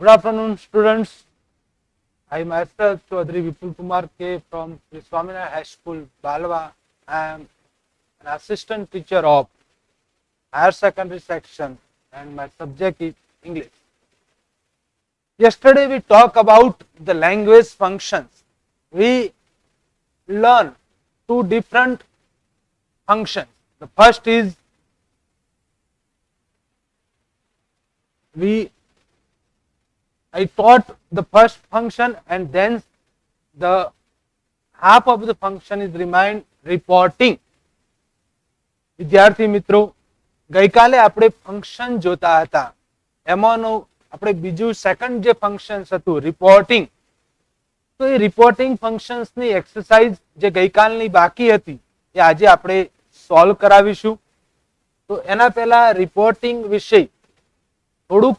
Good afternoon, students. I myself, Chaudhary Vipul Kumar K from Sri Swaminarayan High School, Balwa. I am an assistant teacher of higher secondary section and my subject is English. Yesterday we talked about the language functions. We learn two different functions. The first is I taught the first function and then the half of the function is remain reporting. વિદ્યાર્થી મિત્રો ગઈકાલે આપણે function જોતા હતા એમાંનું આપણે બીજું second જે function હતું રિપોર્ટિંગ. તો એ રિપોર્ટિંગ ફંક્શન્સની એક્સરસાઇઝ જે ગઈકાલની બાકી હતી એ આજે આપણે સોલ્વ કરાવીશું. તો એના પહેલા રિપોર્ટિંગ વિશે થોડુંક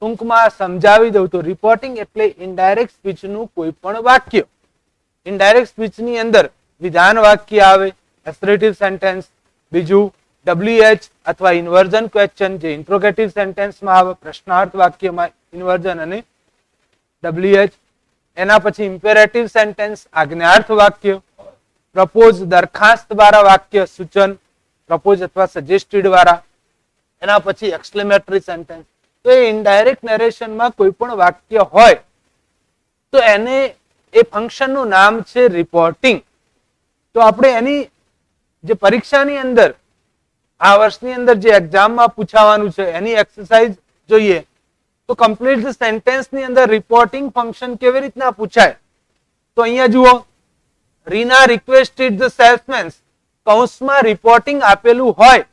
ટૂંકમાં સમજાવી દઉં તો રિપોર્ટિંગ એટલે ઇનડાયરેક્ટ સ્પીચનું કોઈ પણ વાક્ય. ઇનડાયરેક્ટ સ્પીચની અંદર વિધાન વાક્ય આવે, એસરેટિવ સેન્ટેન્સ, બીજું WH અથવા ઇન્વર્ઝન ક્વેશ્ચન જે ઇન્ટ્રોગેટિવ સેન્ટેન્સમાં આવે, પ્રશ્નાર્થ વાક્યમાં ઇન્વર્ઝન અને WH. એના પછી ઇમ્પેરેટિવ સેન્ટેન્સ આજ્ઞાર્થ વાક્ય, પ્રપોઝ દરખાસ્ત વાળા વાક્ય સૂચન, પ્રપોઝ અથવા સજેસ્ટેડ વાળા. એના પછી એક્સક્લેમેટરી સેન્ટેન્સ. તો એ ઇનડાયરેક્ટ નરેશનમાં કોઈ પણ વાક્ય હોય તો એને એ ફંક્શનનું નામ છે રિપોર્ટિંગ. તો આપણે એની જે પરીક્ષાની અંદર આ વર્ષની અંદર જે એક્ઝામમાં પૂછાવાનું છે એની એક્સરસાઇઝ જોઈએ તો કમ્પ્લીટ સેન્ટેન્સની અંદર રિપોર્ટિંગ ફંક્શન કેવી રીતના પૂછાય. તો અહીંયા જુઓ, રીના રિક્વેસ્ટેડ ધ સેલ્સમેન, કૌંસમાં રિપોર્ટિંગ આપેલું હોય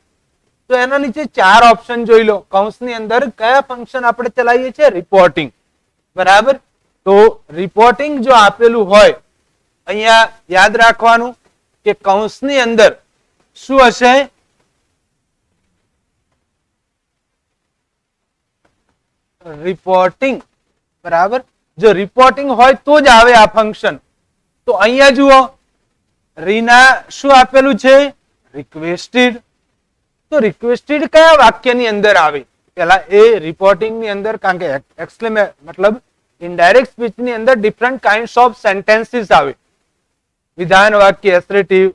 તો એના નીચે ચાર ઓપ્શન જોઈ લો. કૌંસની અંદર કયા ફંક્શન આપણે ચલાવીએ છીએ? રિપોર્ટિંગ. બરાબર. તો રિપોર્ટિંગ જો આપેલું હોય અહીંયા યાદ રાખવાનું કે કૌંસની અંદર શું હશે? રિપોર્ટિંગ. બરાબર. જો રિપોર્ટિંગ હોય તો જ આવે આ ફંક્શન. તો અહીંયા જુઓ, રીના શું આપેલું છે? રિક્વેસ્ટેડ. તો રિક્વેસ્ટેડ કયા વાક્યની અંદર આવે? પેલા એ રિપોર્ટિંગની અંદર, કારણ કે મતલબ ઇનડાયરેક્ટ સ્પીચની અંદર ડિફરન્ટ કાઇન્ડ્સ ઓફ સેન્ટેન્સીસ આવે. વિધાન વાક્ય, એસરેટિવ,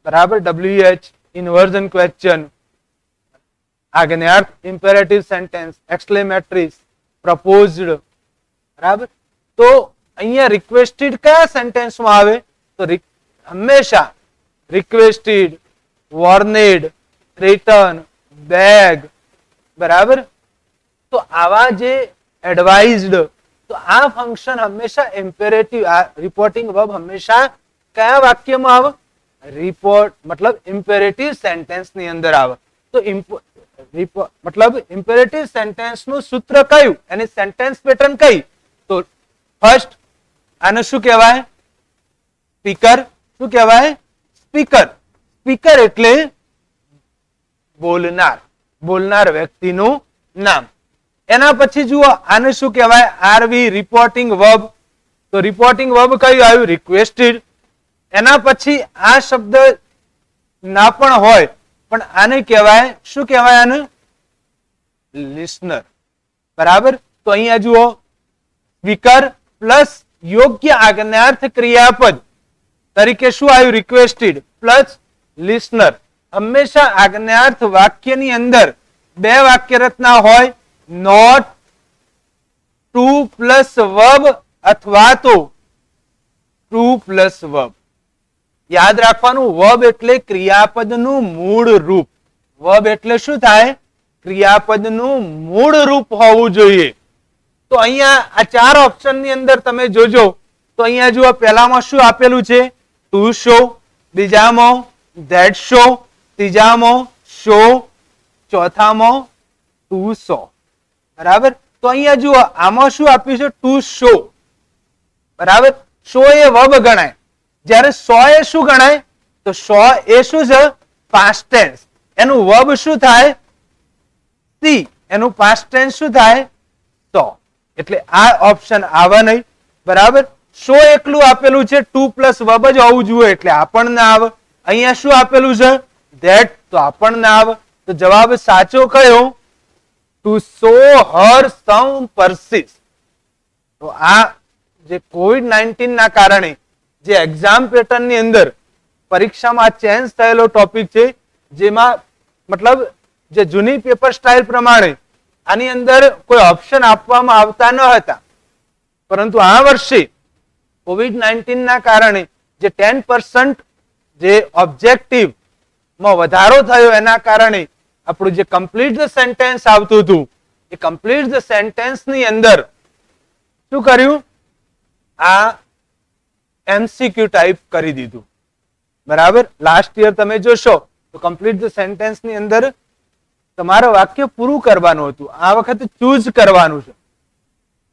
બરાબર, WH, ઇન્વર્ઝન ક્વેશ્ચન, આજ્ઞાર્થ, ઇમ્પેરેટિવ સેન્ટેન્સ, એક્સક્લેમેટરી, પ્રપોઝડ. બરાબર. તો અહીંયા રિક્વેસ્ટેડ કયા સેન્ટેન્સમાં આવે? તો હંમેશા રિક્વેસ્ટેડ, વોર્નેડ, થ્રેટન, બેગ. બરાબર. તો આવા જે એડવાઇઝડ, તો આ ફંક્શન હંમેશા ઇમ્પેરેટિવ, આ રિપોર્ટિંગ વર્બ હંમેશા કયા વાક્યમાં આવે? રિપોર્ટ મતલબ ઇમ્પેરેટિવ સેન્ટેન્સની અંદર આવે. તો મતલબ ઇમ્પેરેટિવ સેન્ટેન્સનું સૂત્ર કયું? એની સેન્ટેન્સ પેટર્ન કઈ? તો ફર્સ્ટ આને શું કહેવાય? સ્પીકર. શું કહેવાય? સ્પીકર. સ્પીકર એટલે બોલનાર, બોલનાર વ્યક્તિનું નામ. એના પછી જુઓ, આને શું કહેવાય? RV, reporting verb. તો રિપોર્ટિંગ વર્બ કયું આવ્યું? રિક્વેસ્ટેડ. એના પછી આ શબ્દ ના પણ હોય પણ આને કહેવાય, શું કહેવાય? આને લિસનર. બરાબર. તો અહીંયા જુઓ, સ્પીકર પ્લસ યોગ્ય આજ્ઞાર્થ ક્રિયાપદ તરીકે શું આવ્યું? Requested plus listener. હંમેશા આજ્ઞાર્થ વાક્યની અંદર બે વાક્ય રચના હોય, નોટ, ટુ પ્લસ વર્બ અથવા તો ટુ પ્લસ વર્બ. યાદ રાખવાનું, વર્બ એટલે ક્રિયાપદનું મૂળ રૂપ. વર્બ એટલે શું થાય? ક્રિયાપદનું મૂળ રૂપ હોવું જોઈએ. તો અહીંયા આ ચાર ઓપ્શનની અંદર તમે જોજો તો અહીંયા જુઓ, પહેલામાં શું આપેલું છે? To show. બીજામાં ધેટ શો. ત્રીજામાં શો. ચોથામાં ટુ સો. બરાબર. તો અહીંયા જુઓ, આમાં શું આપ્યું છે? To show. બરાબર. શો એ વર્બ ગણાય, જ્યારે સો એ શું ગણાય? તો સો એ શું છે? Past tense. એનું વર્બ શું થાય? સી. એનું પાસ્ટ ટેન્સ શું થાય? સો. એટલે આ ઓપ્શન આવે નહીં. બરાબર. શો એકલું આપેલું છે, ટુ પ્લસ વર્બ જ હોવું જોઈએ એટલે આ પણ ના આવે. અહીંયા શું આપેલું છે? ધેટ, તો આ પણ ના આવે. તો જવાબ સાચો કયો? ટુ શો હર સમ પરસિસ. તો આ જે COVID-19 ના કારણે જે એક્ઝામ પેટર્ન ની અંદર પરીક્ષામાં ચેન્જ થયેલો ટોપિક છે, જેમાં મતલબ જે જૂની પેપર સ્ટાઇલ પ્રમાણે આની અંદર કોઈ ઓપ્શન આપવામાં આવતા ન હતા, પરંતુ આ વર્ષે COVID-19 ના કારણે જે 10% જે ઓબ્જેક્ટિવ માં વધારો થયો, એના કારણે આપણું જે કમ્પ્લીટ ધ સેન્ટેન્સ આવતું હતું, એ કમ્પ્લીટ ધ સેન્ટેન્સ ની અંદર શું કર્યું, આ MCQ ટાઈપ કરી દીધું. બરાબર. લાસ્ટ યર તમે જોશો તો કમ્પ્લીટ ધ સેન્ટેન્સ ની અંદર તમારું વાક્ય પૂરું કરવાનું હતું, આ વખતે ચૂઝ કરવાનું છે,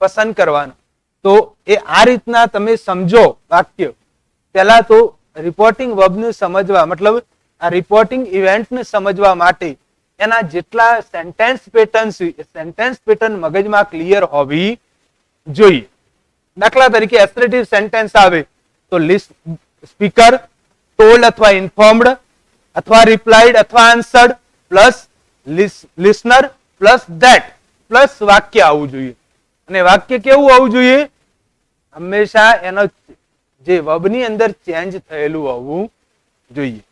પસંદ કરવાનું. તો એ આ રીતના તમે સમજો વાક્ય. પહેલા તો રિપોર્ટિંગ વર્બને સમજવા, મતલબ આ રિપોર્ટિંગ ઇવેન્ટને સમજવા માટે એના જેટલા સેન્ટેન્સ પેટર્ન છે, સેન્ટેન્સ પેટર્ન મગજમાં ક્લિયર હોવી જોઈએ. દાખલા તરીકે એસરેટિવ સેન્ટેન્સ આવે તો સ્પીકર, ટોલ્ડ અથવા ઇન્ફોર્મડ અથવા રિપ્લાઇડ અથવા answered plus listener plus that plus વાક્ય આવવું જોઈએ. અને વાક્ય કેવું આવવું જોઈએ? હંમેશા એનો જે વર્બની અંદર ચેન્જ થયેલું હોવું જોઈએ.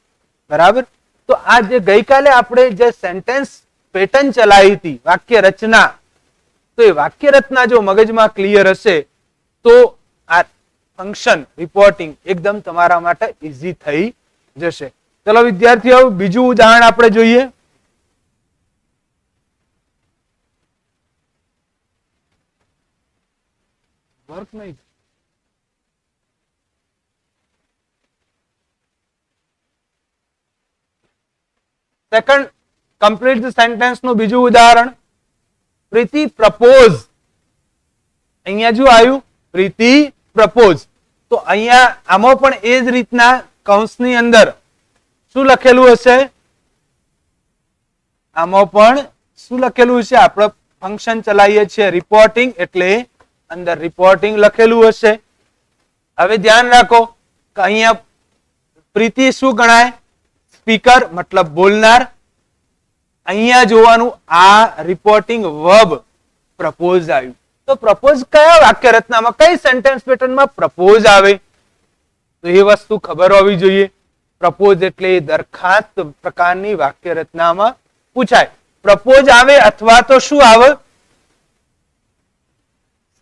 બરાબર. તો આ જે ગઈકાલે આપણે જે સેન્ટેન્સ પેટર્ન ચલાવી હતી, વાક્ય રચના, તો એ વાક્ય રચના જો મગજમાં ક્લિયર હશે તો આ ફંક્શન રિપોર્ટિંગ એકદમ તમારા માટે ઈઝી થઈ જશે. ચલો વિદ્યાર્થીઓ, બીજું ઉદાહરણ આપણે જોઈએ. વર્ક નહીં. સેકન્ડ કમ્પ્લીટ ધ સેન્ટેન્સ નું બીજું ઉદાહરણ. પ્રીતિ પ્રપોઝ. અહીંયા જો આવ્યું પ્રીતિ પ્રપોઝ, તો અહીંયા આમાં પણ એ જ રીતના કૌંસની અંદર શું લખેલું હશે? આમાં પણ શું લખેલું હશે? આપણે ફંક્શન ચલાવીએ છીએ રિપોર્ટિંગ, એટલે અંદર રિપોર્ટિંગ લખેલું હશે. હવે ધ્યાન રાખો કે અહીંયા પ્રીતિ શું ગણાય? સ્પીકર મતલબ બોલનાર. અહીંયા જોવાનું આ રિપોર્ટિંગ વર્બ પ્રપોઝ આવ્યું. તો પ્રપોઝ કયા વાક્ય રચનામાં, કઈ સેન્ટેન્સ પેટર્નમાં પ્રપોઝ આવે? તો એ વસ્તુ ખબર હોવી જોઈએ. પ્રપોઝ એટલે દરખાસ્ત પ્રકારની વાક્ય રચનામાં પૂછાય. પ્રપોઝ આવે અથવા તો શું આવે?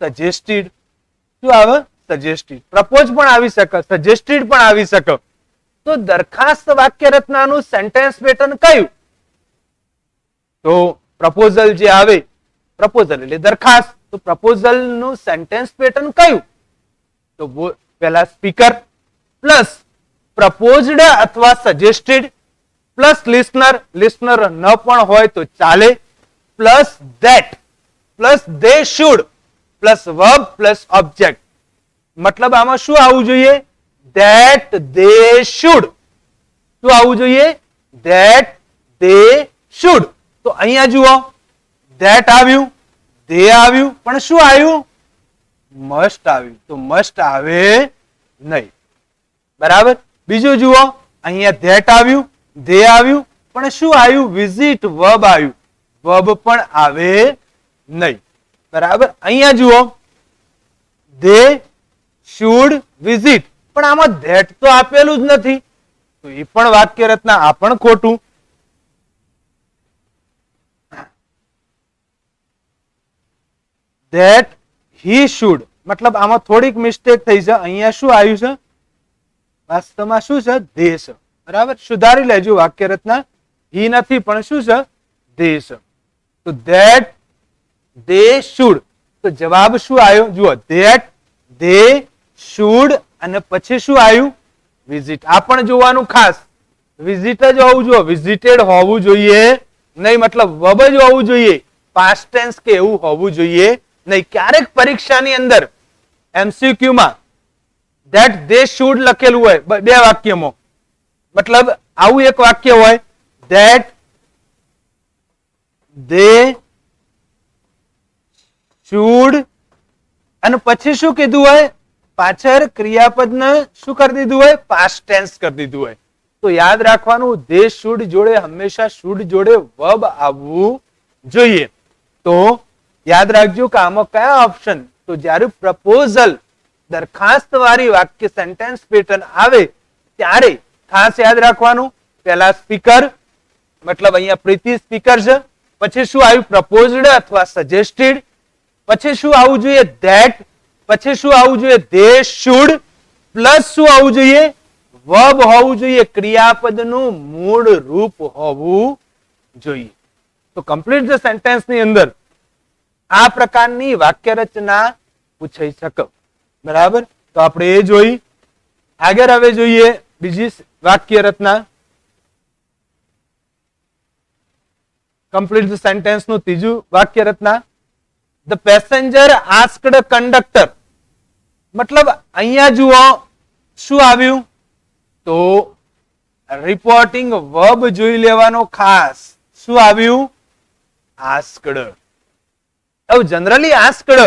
સજેસ્ટેડ. શું આવે? સજેસ્ટેડ. પ્રપોઝ પણ આવી શકે, સજેસ્ટેડ પણ આવી શકે. તો દરખાસ્ત વાક્ય રચનાનું સેન્ટેન્સ પેટર્ન કયું? તો પ્રપોઝલ જે આવે, પ્રપોઝલ એટલે દરખાસ્ત, તો પ્રપોઝલ નું સેન્ટેન્સ પેટર્ન કયું? તો પહેલા સ્પીકર પ્લસ પ્રપોઝડ અથવા સજેસ્ટેડ પ્લસ લિસનર, લિસનર ન પણ હોય તો ચાલે, plus that plus they should plus verb plus object. મતલબ આમાં શું આવવું જોઈએ? that they should. શું આવવું જોઈએ? that they should. તો અહીંયા જુઓ, that આવ્યું, they આવ્યું, પણ શું આવ્યું? must આવ્યું. તો must આવે નહીં. બરાબર. બીજું જુઓ, અહીંયા that આવ્યું, they આવ્યું, પણ શું આવ્યું? visit verb આવ્યું, verb પણ આવે નહીં. બરાબર. અહીંયા જુઓ, they should visit, પણ આમાં ધેટ તો આપેલું જ નથી, તો એ પણ વાક્ય રચના, આ પણ ખોટું. ધેટ હી શુડ, મતલબ આમાં થોડીક મિસ્ટેક થઈ છે. અહીંયા શું આવ્યું છે? વાસ્તવમાં શું છે? ધે છે. બરાબર. સુધારી લેજો વાક્ય રચના. હી નથી પણ શું છે? ધે છે. તો ધેટ ધે શુડ, તો જવાબ શું આવ્યો? જુઓ, ધેટ ધે શુડ અને પછી શું આવ્યું? વિઝિટ. આ પણ જોવાનું ખાસ, વિઝિટ જ હોવું જોઈએ, વિઝિટેડ હોવું જોઈએ નહીં. મતલબ વર્બ જ હોવું જોઈએ, પાસ્ટ ટેન્સ કે એવું હોવું જોઈએ નહીં. ક્યારેક પરીક્ષાની અંદર MCQ માં that they should લખેલું હોય બે વાક્યમાં, મતલબ આવું એક વાક્ય હોય that they should અને પછી શું કીધું હોય? પાછળ ક્રિયાપદને શું કરી દીધું હોય? પાસ્ટ ટેન્સ કરી દીધું હોય. તો યાદ રાખવાનું, they should જોડે હંમેશા should જોડે verb આવવું જોઈએ. તો યાદ રાખજો કે આમાં કયા ઓપ્શન, તો જ્યારે પ્રપોઝલ દરખાસ્ત વાળી વાક્ય સેન્ટેન્સ પેટર્ન આવે ત્યારે ખાસ યાદ રાખવાનું, પહેલા સ્પીકર મતલબ અહીંયા પ્રીતિ સ્પીકર છે, પછી શું આવ્યું પ્રપોઝડ અથવા સજેસ્ટેડ, પછી શું આવવું જોઈએ ધેટ, પછી શું આવવું જોઈએ ધે શુડ, પ્લસ શું આવવું જોઈએ વર્બ હોવું જોઈએ, ક્રિયાપદનું મૂળ રૂપ હોવું જોઈએ. તો કમ્પ્લીટ ધ સેન્ટેન્સ ની અંદર આ પ્રકારની વાક્ય રચના પૂછાઈ શકે. બરાબર, તો આપણે એ જોઈ. આગળ હવે જોઈએ બીજી વાક્ય રચના. કમ્પ્લીટ ધ સેન્ટેન્સ નું ત્રીજું વાક્ય રચના. ધ પેસેન્જર આસ્ક્ડ કંડક્ટર, મતલબ અહીંયા જુઓ શું આવ્યું, તો રિપોર્ટિંગ વર્બ જોઈ લેવાનો ખાસ. શું આવ્યું આસ્ક્ડ. હવે જનરલી આસ્ક્ડ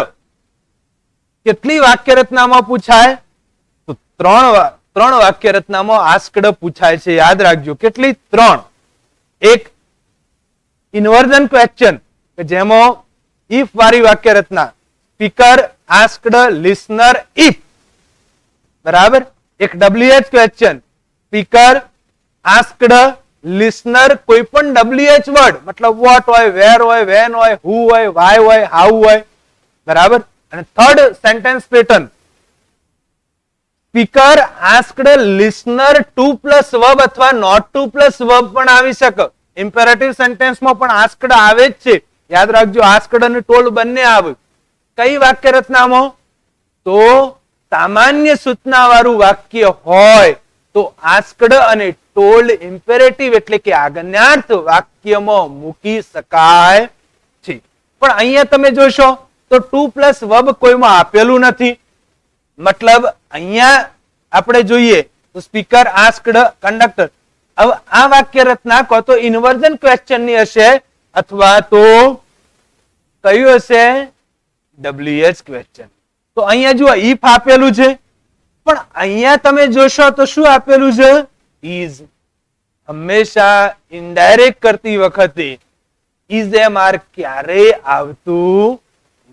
કેટલી વાક્ય રચનામાં પૂછાય, તો ત્રણ વાક્ય રચનામાં આસ્ક્ડ પૂછાય છે. યાદ રાખજો કેટલી, ત્રણ. એક ઇન્વર્ઝન ક્વેશ્ચન કે જેમાં ઇફ વાળી વાક્ય રચના, સ્પીકર આસ્ક્ડ લિસનર ઇફ. બરાબર, એક WH question, speaker asked listener કોઈ પણ WH વર્ડ મતલબ વોટ હોય, વેર હોય, વેન હોય, હુ હોય, વાય હોય, હાઉ હોય. બરાબર, અને third sentence pattern, speaker asked listener to plus verb અથવા નોટ ટુ પ્લસ વર્બ પણ આવી શકે. ઇમ્પેરેટિવ સેન્ટેન્સમાં પણ આસ્ક્ડ આવે જ છે. યાદ રાખજો આસ્ક્ડ અને ટોલ્ડ બંને આવે. કઈ વાક્ય રચનામાં, તો સામાન્ય સૂચના વાળું વાક્ય હોય તો આસ્ક્ડ અને ટોલ્ડ ઇમ્પેરેટિવ એટલે કે આજ્ઞાર્થ વાક્યમાં મૂકી શકાય છે. પણ અહીંયા તમે જોશો તો ટુ પ્લસ વર્બ કોઈમાં આપેલું નથી. મતલબ અહીંયા આપણે જોઈએ તો સ્પીકર આસ્ક્ડ કંડક્ટર. હવે આ વાક્ય રચના કો તો ઇન્વર્ઝન ક્વેશ્ચન ની હશે અથવા તો કયું હશે WH ક્વેશ્ચન. તો અહીંયા જુઓ ઇફ આપેલું છે, પણ અહીંયા તમે જોશો તો શું આપેલું છે ઇઝ. હંમેશા ઇનડાયરેક્ટ કરતી વખતે ઇઝ એમ આર ક્યારેય આવતું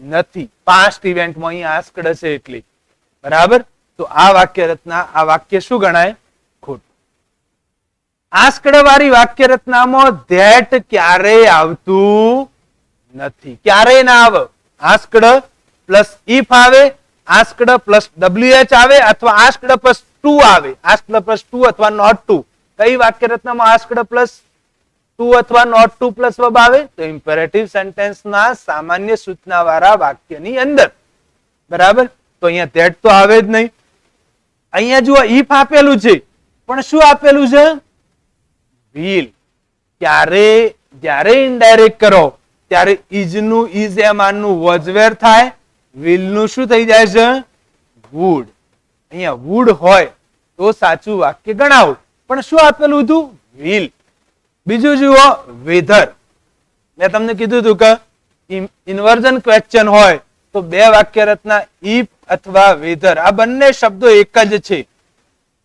નથી. પાસ્ટ ઇવેન્ટમાં અહીંયા આસ્ક્ડ છે એટલે. બરાબર, તો આ વાક્ય રચના, આ વાક્ય શું ગણાય ખોટું. આસ્ક્ડ વાળી વાક્ય રચનામાં ધેટ ક્યારેય આવતું નથી, ક્યારેય ના આવે. આસ્ક્ડ પ્લસ ઇફ આવે, આસ્ક્ડ પ્લસ WH આવે અથવા આસ્ક્ડ પ્લસ ટુ આવે. આસ્ક્ડ પ્લસ ટુ અથવા નોટ ટુ. કઈ વાક્ય રચનામાં આસ્ક્ડ પ્લસ ટુ અથવા નોટ ટુ પ્લસ વર્બ આવે, તો ઇમ્પેરેટિવ સેન્ટેન્સ ના સામાન્ય સૂચના વાળા વાક્યની અંદર. બરાબર, તો અહીંયા ધેટ તો આવે જ નહીં. અહીંયા જુઓ ઇફ આપેલું છે, પણ શું આપેલું છે will. જ્યારે ઇનડાયરેક્ટ કરો ત્યારે ઇઝ નું ઇઝ એમ આર નું વોઝવેર થાય, will નું શું થઈ જાય છે would. અહીંયા would હોય તો સાચું વાક્ય ગણાવો, પણ શું આપેલું હતું will. બીજું જુઓ whether. મેં તમને કીધું હતું કે ઇન્વર્ઝન ક્વેશ્ચન હોય તો બે વાક્ય રચના if અથવા whether, આ બંને શબ્દો એક જ છે.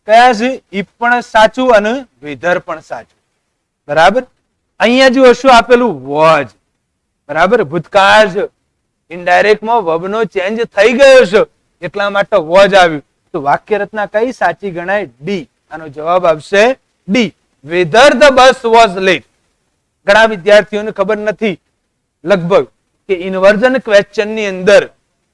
કયા છે? if પણ સાચું અને whether પણ સાચું. બરાબર, અહીંયા જુઓ શું આપેલું was. બરાબર, ભૂતકાળ છે, ઇનડાયરેક્ટ માં વર્બ નો ચેન્જ થઈ ગયો છે એટલા માટે was આવ્યું. તો વાક્ય રચના કઈ સાચી ગણાય? ડી. આનો જવાબ આવશે D. whether the bus was late. ઘણા વિદ્યાર્થીઓને ખબર નથી લગભગ કે ઇન્વર્ઝન ક્વેશ્ચન ની અંદર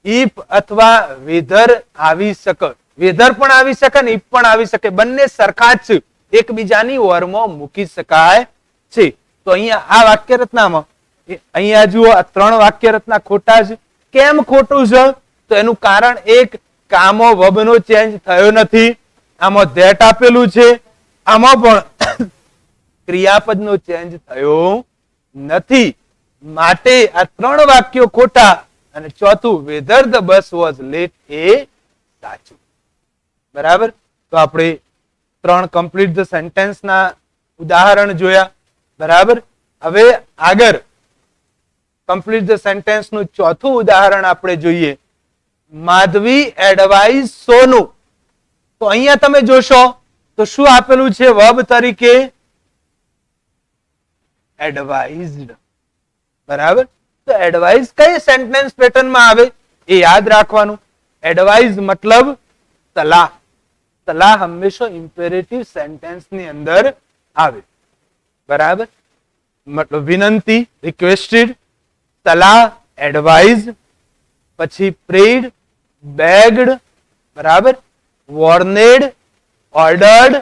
if અથવા whether આવી શકે. whether પણ આવી શકે ને if પણ આવી શકે, બંને સરખા જ છે, એકબીજાની ઓરમાં મૂકી શકાય છે. તો અહીંયા આ વાક્ય રચનામાં અહીંયા જુઓ આ ત્રણ વાક્ય રચના ખોટા છે. કેમ ખોટું છે? તો એનું કારણ એક, આમાં વર્બ નો ચેન્જ થયો નથી, આમાં ધેટ આપેલું છે, આમાં પણ ક્રિયાપદ નો ચેન્જ થયો નથી. માટે આ ત્રણ વાક્યો ખોટા. અને ચોથું whether the bus was late એ સાચું. બરાબર, તો આપણે ત્રણ કમ્પ્લીટ ધ સેન્ટેન્સ ના ઉદાહરણ જોયા. બરાબર, હવે આગળ કમ્પ્લીટ ધ સેન્ટેન્સ નું ચોથું ઉદાહરણ આપણે જોઈએ. માધવી એડવાઇઝ સોનુ. તો અહીંયા તમે જોશો તો શું આપેલું છે વર્બ તરીકે? એડવાઇઝડ. બરાબર, તો એડવાઇઝ કઈ સેન્ટેન્સ પેટર્નમાં આવે એ યાદ રાખવાનું. એડવાઇઝ મતલબ સલાહ. સલાહ હંમેશા ઇમ્પેરેટિવ સેન્ટેન્સ ની અંદર આવે. બરાબર, મતલબ વિનંતી, રિક્વેસ્ટેડ, સલાહ, એડવાઇઝ, પછી પ્રેડ, બેગ્ડ, બરાબર, વોર્નેડ, ઓર્ડર્ડ,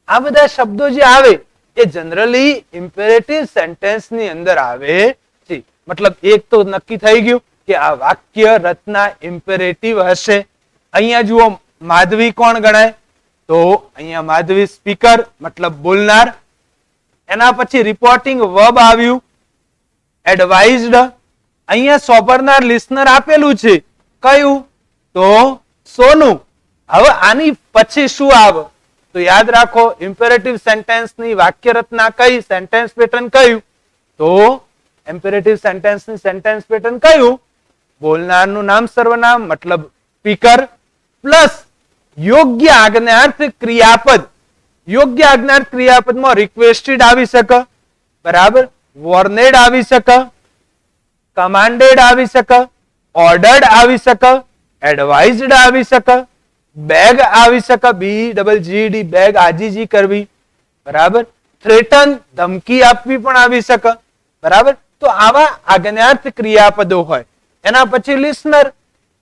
આ બધા શબ્દો જે આવે એ જનરલી ઇમ્પેરેટિવ સેન્ટેન્સ ની અંદર આવે છે. મતલબ એક તો નક્કી થઈ ગયું કે આ વાક્ય રચના ઇમ્પેરેટિવ હશે. અહીંયા જુઓ માધવી કોણ ગણાય? તો અહીંયા માધવી સ્પીકર મતલબ બોલનાર. એના પછી રિપોર્ટિંગ વર્બ આવ્યું એડવાઇઝડ. અહીંયા સોંપનાર લિસનર આપેલું છે કયું? તો સોનું. હવે આની પછી શું આવે? તો યાદ રાખો ઇમ્પેરેટિવ સેન્ટેન્સ ની વાક્ય રચના કઈ, સેન્ટેન્સ પેટર્ન કયું? તો ઇમ્પેરેટિવ સેન્ટેન્સ ની સેન્ટેન્સ પેટર્ન કયું? બોલનારનું નામ સર્વનામ મતલબ સ્પીકર પ્લસ યોગ્ય આજ્ઞાર્થ ક્રિયાપદ. યોગ્ય આજ્ઞાર્થ ક્રિયાપદમાં રિક્વેસ્ટેડ આવી શકે, બરાબર, વોર્નેડ આવી શકે, કમાન્ડેડ આવી શકે, ઓર્ડર્ડ આવી શકે, એડવાઇઝડ આવી શકે, બેગ આવી શકે, BGD બેગ આજીજી કરવી, બરાબર, થ્રેટન ધમકી આપવી પણ આવી શકે, બરાબર. તો આવા આજ્ઞાર્થ ક્રિયાપદો હોય. એના પછી લિસનર,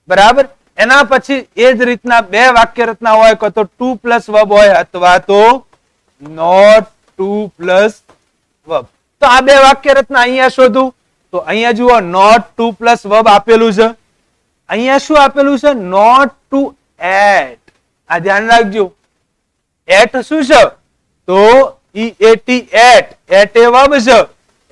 બરાબર. એના પછી એ જ રીતના બે વાક્ય રચના હોય, કાં તો 2+ વર્બ હોય અથવા તો નોટ 2+ વર્બ. તો આ બે વાક્ય રચના અહીંયા શોધું. તો અહીંયા જુઓ નોટ 2+ વર્બ આપેલું છે. અહીંયા શું આપેલું છે? Not to eat. આ ધ્યાન રાખજો. એટ શું છે? તો EAT એટ. એટ એ વર્બ છે.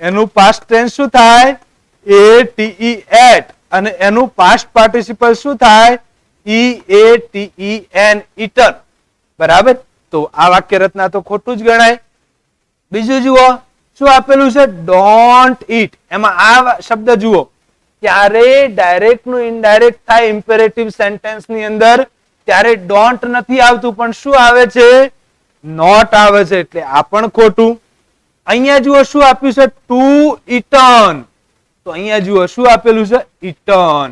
એનું પાસ્ટ ટેન્સ શું થાય? ATE ate. અને એનું પાસ્ટ પાર્ટિસિપલ શું થાય? EATEN eaten. બરાબર. તો આ વાક્ય રચના તો ખોટું જ ગણાય. બીજું જુઓ શું આપેલું છે? ડોન્ટ ઈટ. એમાં આ શબ્દ જુઓ ત્યારે ડાયરેક્ટ નું ઇનડાયરેક્ટ થાય ઇમ્પેરેટિવ સેન્ટેન્સ ની અંદર ત્યારે ડોન્ટ નથી આવતું પણ શું આવે છે? નોટ આવે છે. એટલે આ પણ ખોટું. અહીંયા જુઓ શું આપ્યું છે? To eaten. તો અહીંયા જુઓ શું આપેલું છે? ઇટન.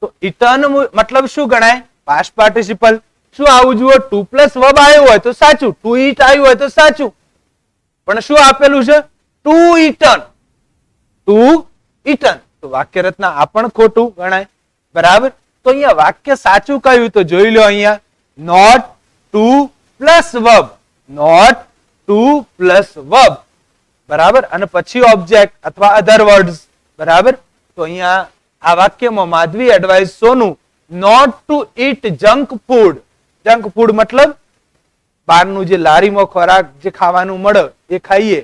તો ઇટન મતલબ શું ગણાય? Past participle. શું આવું જુઓ 2+ વર્બ આવ્યો હોય તો સાચું, ટુ ઇટ આવ્યું હોય તો સાચું, પણ શું આપેલું છે? To eaten. To eaten. તો વાક્ય રચના આ પણ ખોટું ગણાય, બરાબર. તો અહીંયા વાક્ય સાચું કયું? તો જોઈ લો અહીંયા નોટ 2+ વર્બ. નોટ 2+ વર્બ, બરાબર. અને પછી ઓબ્જેક્ટ અથવા અધર વર્ડ્સ, બરાબર. તો અહીંયા આ વાક્યમાં Madhavi advise Sonu not to eat junk food. Junk food મતલબ બહારનું જે લારીમાં ખોરાક જે ખાવાનું મળે એ ખાઈએ,